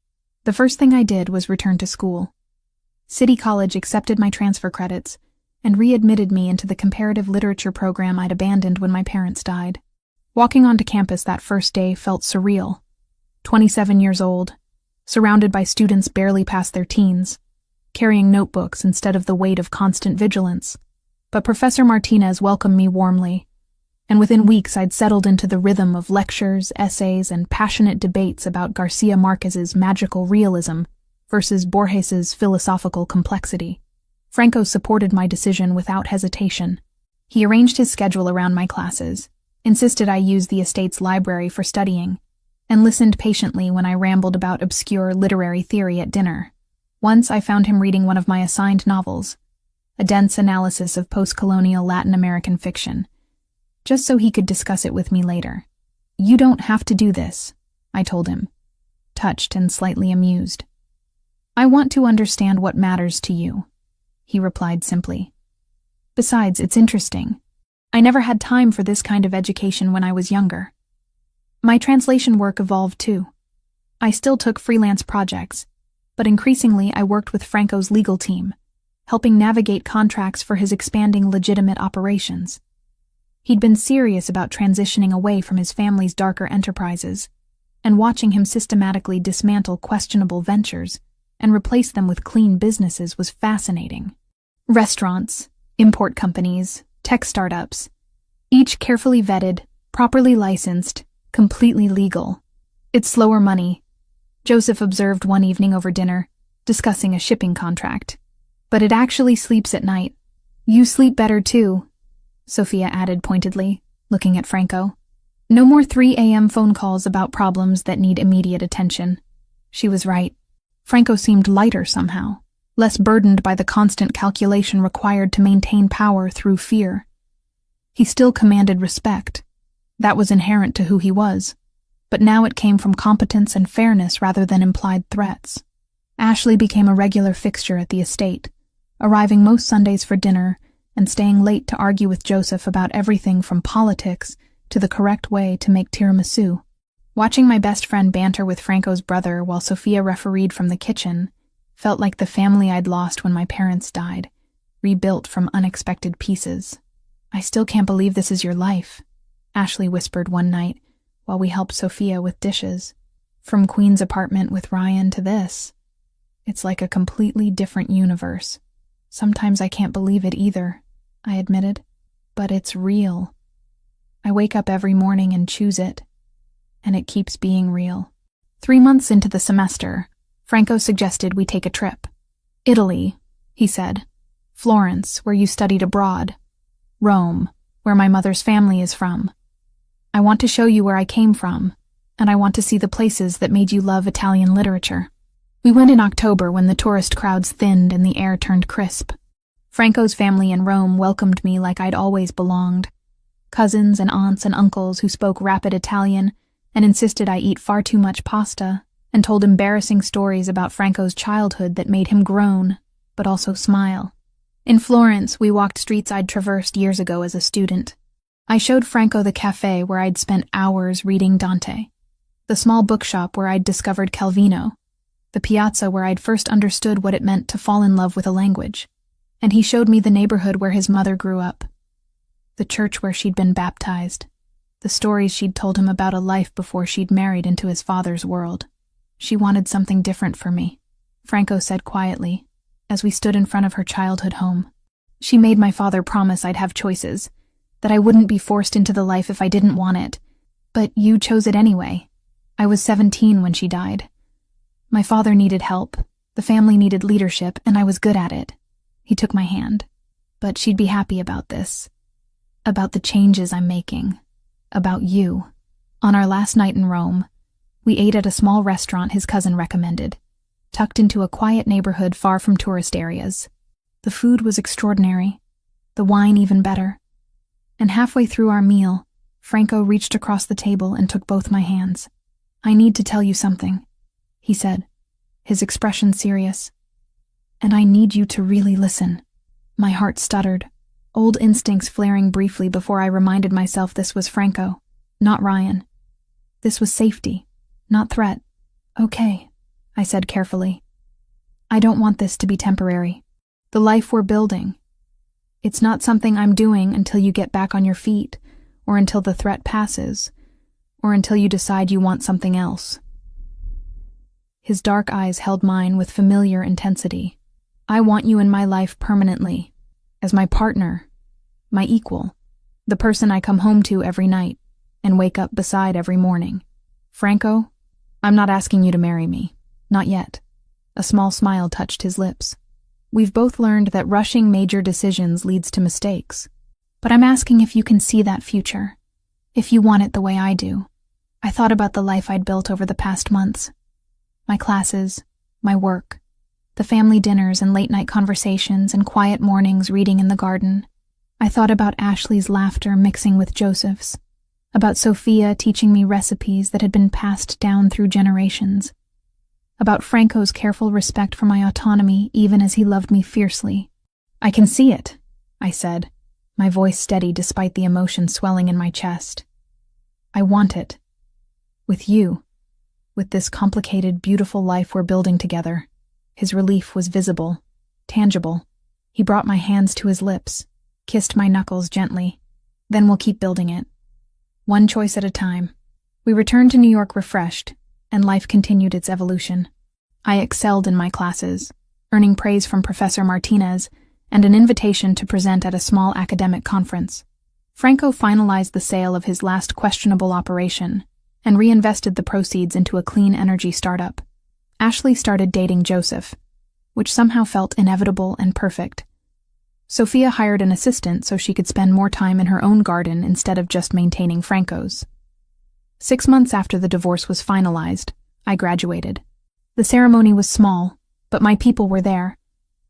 The first thing I did was return to school. City College accepted my transfer credits and readmitted me into the comparative literature program I'd abandoned when my parents died. Walking onto campus that first day felt surreal. 27 years old, surrounded by students barely past their teens, carrying notebooks instead of the weight of constant vigilance. But Professor Martinez welcomed me warmly, and within weeks I'd settled into the rhythm of lectures, essays, and passionate debates about Garcia Marquez's magical realism versus Borges's philosophical complexity. Franco supported my decision without hesitation. He arranged his schedule around my classes, insisted I use the estate's library for studying, and listened patiently when I rambled about obscure literary theory at dinner. Once I found him reading one of my assigned novels, a dense analysis of post-colonial Latin American fiction, just so he could discuss it with me later. You don't have to do this, I told him, touched and slightly amused. I want to understand what matters to you, he replied simply. Besides, it's interesting. I never had time for this kind of education when I was younger. My translation work evolved too. I still took freelance projects, but increasingly I worked with Franco's legal team, helping navigate contracts for his expanding legitimate operations. He'd been serious about transitioning away from his family's darker enterprises, and watching him systematically dismantle questionable ventures and replace them with clean businesses was fascinating. Restaurants, import companies, tech startups, each carefully vetted, properly licensed, completely legal. It's slower money, Joseph observed one evening over dinner, discussing a shipping contract. But it actually sleeps at night. You sleep better too, Sophia added pointedly, looking at Franco. No more 3 a.m. phone calls about problems that need immediate attention. She was right. Franco seemed lighter somehow, less burdened by the constant calculation required to maintain power through fear. He still commanded respect. That was inherent to who he was, but now it came from competence and fairness rather than implied threats. Ashley became a regular fixture at the estate, arriving most Sundays for dinner and staying late to argue with Joseph about everything from politics to the correct way to make tiramisu. Watching my best friend banter with Franco's brother while Sophia refereed from the kitchen felt like the family I'd lost when my parents died, rebuilt from unexpected pieces. I still can't believe this is your life, Ashley whispered one night while we helped Sophia with dishes. From Queen's apartment with Ryan to this. It's like a completely different universe. Sometimes I can't believe it either, I admitted. But it's real. I wake up every morning and choose it. And it keeps being real. 3 months into the semester, Franco suggested we take a trip. Italy, he said. Florence, where you studied abroad. Rome, where my mother's family is from. I want to show you where I came from, and I want to see the places that made you love Italian literature. We went in October when the tourist crowds thinned and the air turned crisp. Franco's family in Rome welcomed me like I'd always belonged. Cousins and aunts and uncles who spoke rapid Italian and insisted I eat far too much pasta, and told embarrassing stories about Franco's childhood that made him groan, but also smile. In Florence, we walked streets I'd traversed years ago as a student. I showed Franco the cafe where I'd spent hours reading Dante, the small bookshop where I'd discovered Calvino, the piazza where I'd first understood what it meant to fall in love with a language, and he showed me the neighborhood where his mother grew up, the church where she'd been baptized, the stories she'd told him about a life before she'd married into his father's world. She wanted something different for me, Franco said quietly, as we stood in front of her childhood home. She made my father promise I'd have choices, that I wouldn't be forced into the life if I didn't want it. But you chose it anyway. I was 17 when she died. My father needed help, the family needed leadership, and I was good at it. He took my hand. But she'd be happy about this. About the changes I'm making. About you. On our last night in Rome, we ate at a small restaurant his cousin recommended, tucked into a quiet neighborhood far from tourist areas. The food was extraordinary, the wine even better. And halfway through our meal, Franco reached across the table and took both my hands. "I need to tell you something," he said, his expression serious. "And I need you to really listen." My heart stuttered, old instincts flaring briefly before I reminded myself this was Franco, not Ryan. This was safety, not threat. "Okay," I said carefully. "I don't want this to be temporary. The life we're building, it's not something I'm doing until you get back on your feet, or until the threat passes, or until you decide you want something else." His dark eyes held mine with familiar intensity. "I want you in my life permanently, as my partner, my equal, the person I come home to every night and wake up beside every morning. Franco, I'm not asking you to marry me. Not yet." A small smile touched his lips. "We've both learned that rushing major decisions leads to mistakes. But I'm asking if you can see that future, if you want it the way I do." I thought about the life I'd built over the past months. My classes, my work, the family dinners and late-night conversations and quiet mornings reading in the garden. I thought about Ashley's laughter mixing with Joseph's, about Sophia teaching me recipes that had been passed down through generations, about Franco's careful respect for my autonomy even as he loved me fiercely. "I can see it," I said, my voice steady despite the emotion swelling in my chest. "I want it. With you. With this complicated, beautiful life we're building together." His relief was visible, tangible. He brought my hands to his lips, kissed my knuckles gently. "Then we'll keep building it. One choice at a time." We returned to New York refreshed, and life continued its evolution. I excelled in my classes, earning praise from Professor Martinez and an invitation to present at a small academic conference. Franco finalized the sale of his last questionable operation and reinvested the proceeds into a clean energy startup. Ashley started dating Joseph, which somehow felt inevitable and perfect. Sophia hired an assistant so she could spend more time in her own garden instead of just maintaining Franco's. 6 months after the divorce was finalized, I graduated. The ceremony was small, but my people were there.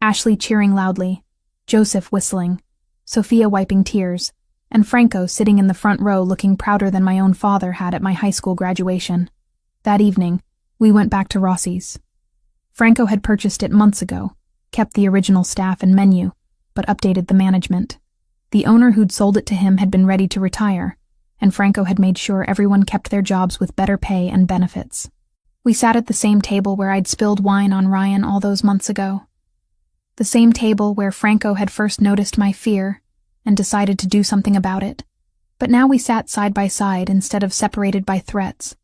Ashley cheering loudly, Joseph whistling, Sophia wiping tears, and Franco sitting in the front row looking prouder than my own father had at my high school graduation. That evening, we went back to Rossi's. Franco had purchased it months ago, kept the original staff and menu, but updated the management. The owner who'd sold it to him had been ready to retire, and Franco had made sure everyone kept their jobs with better pay and benefits. We sat at the same table where I'd spilled wine on Ryan all those months ago. The same table where Franco had first noticed my fear and decided to do something about it. But now we sat side by side instead of separated by threats,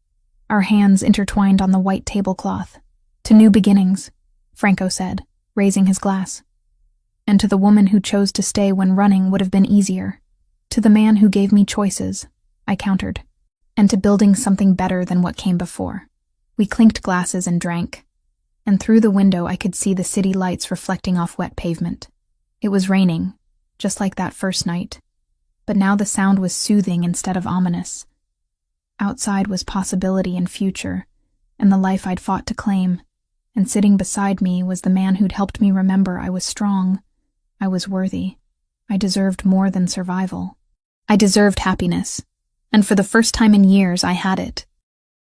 our hands intertwined on the white tablecloth. "To new beginnings," Franco said, raising his glass. "And to the woman who chose to stay when running would have been easier. To the man who gave me choices," I countered. "And to building something better than what came before." We clinked glasses and drank, and through the window I could see the city lights reflecting off wet pavement. It was raining, just like that first night, but now the sound was soothing instead of ominous. Outside was possibility and future, and the life I'd fought to claim, and sitting beside me was the man who'd helped me remember I was strong, I was worthy. I deserved more than survival. I deserved happiness. And for the first time in years, I had it.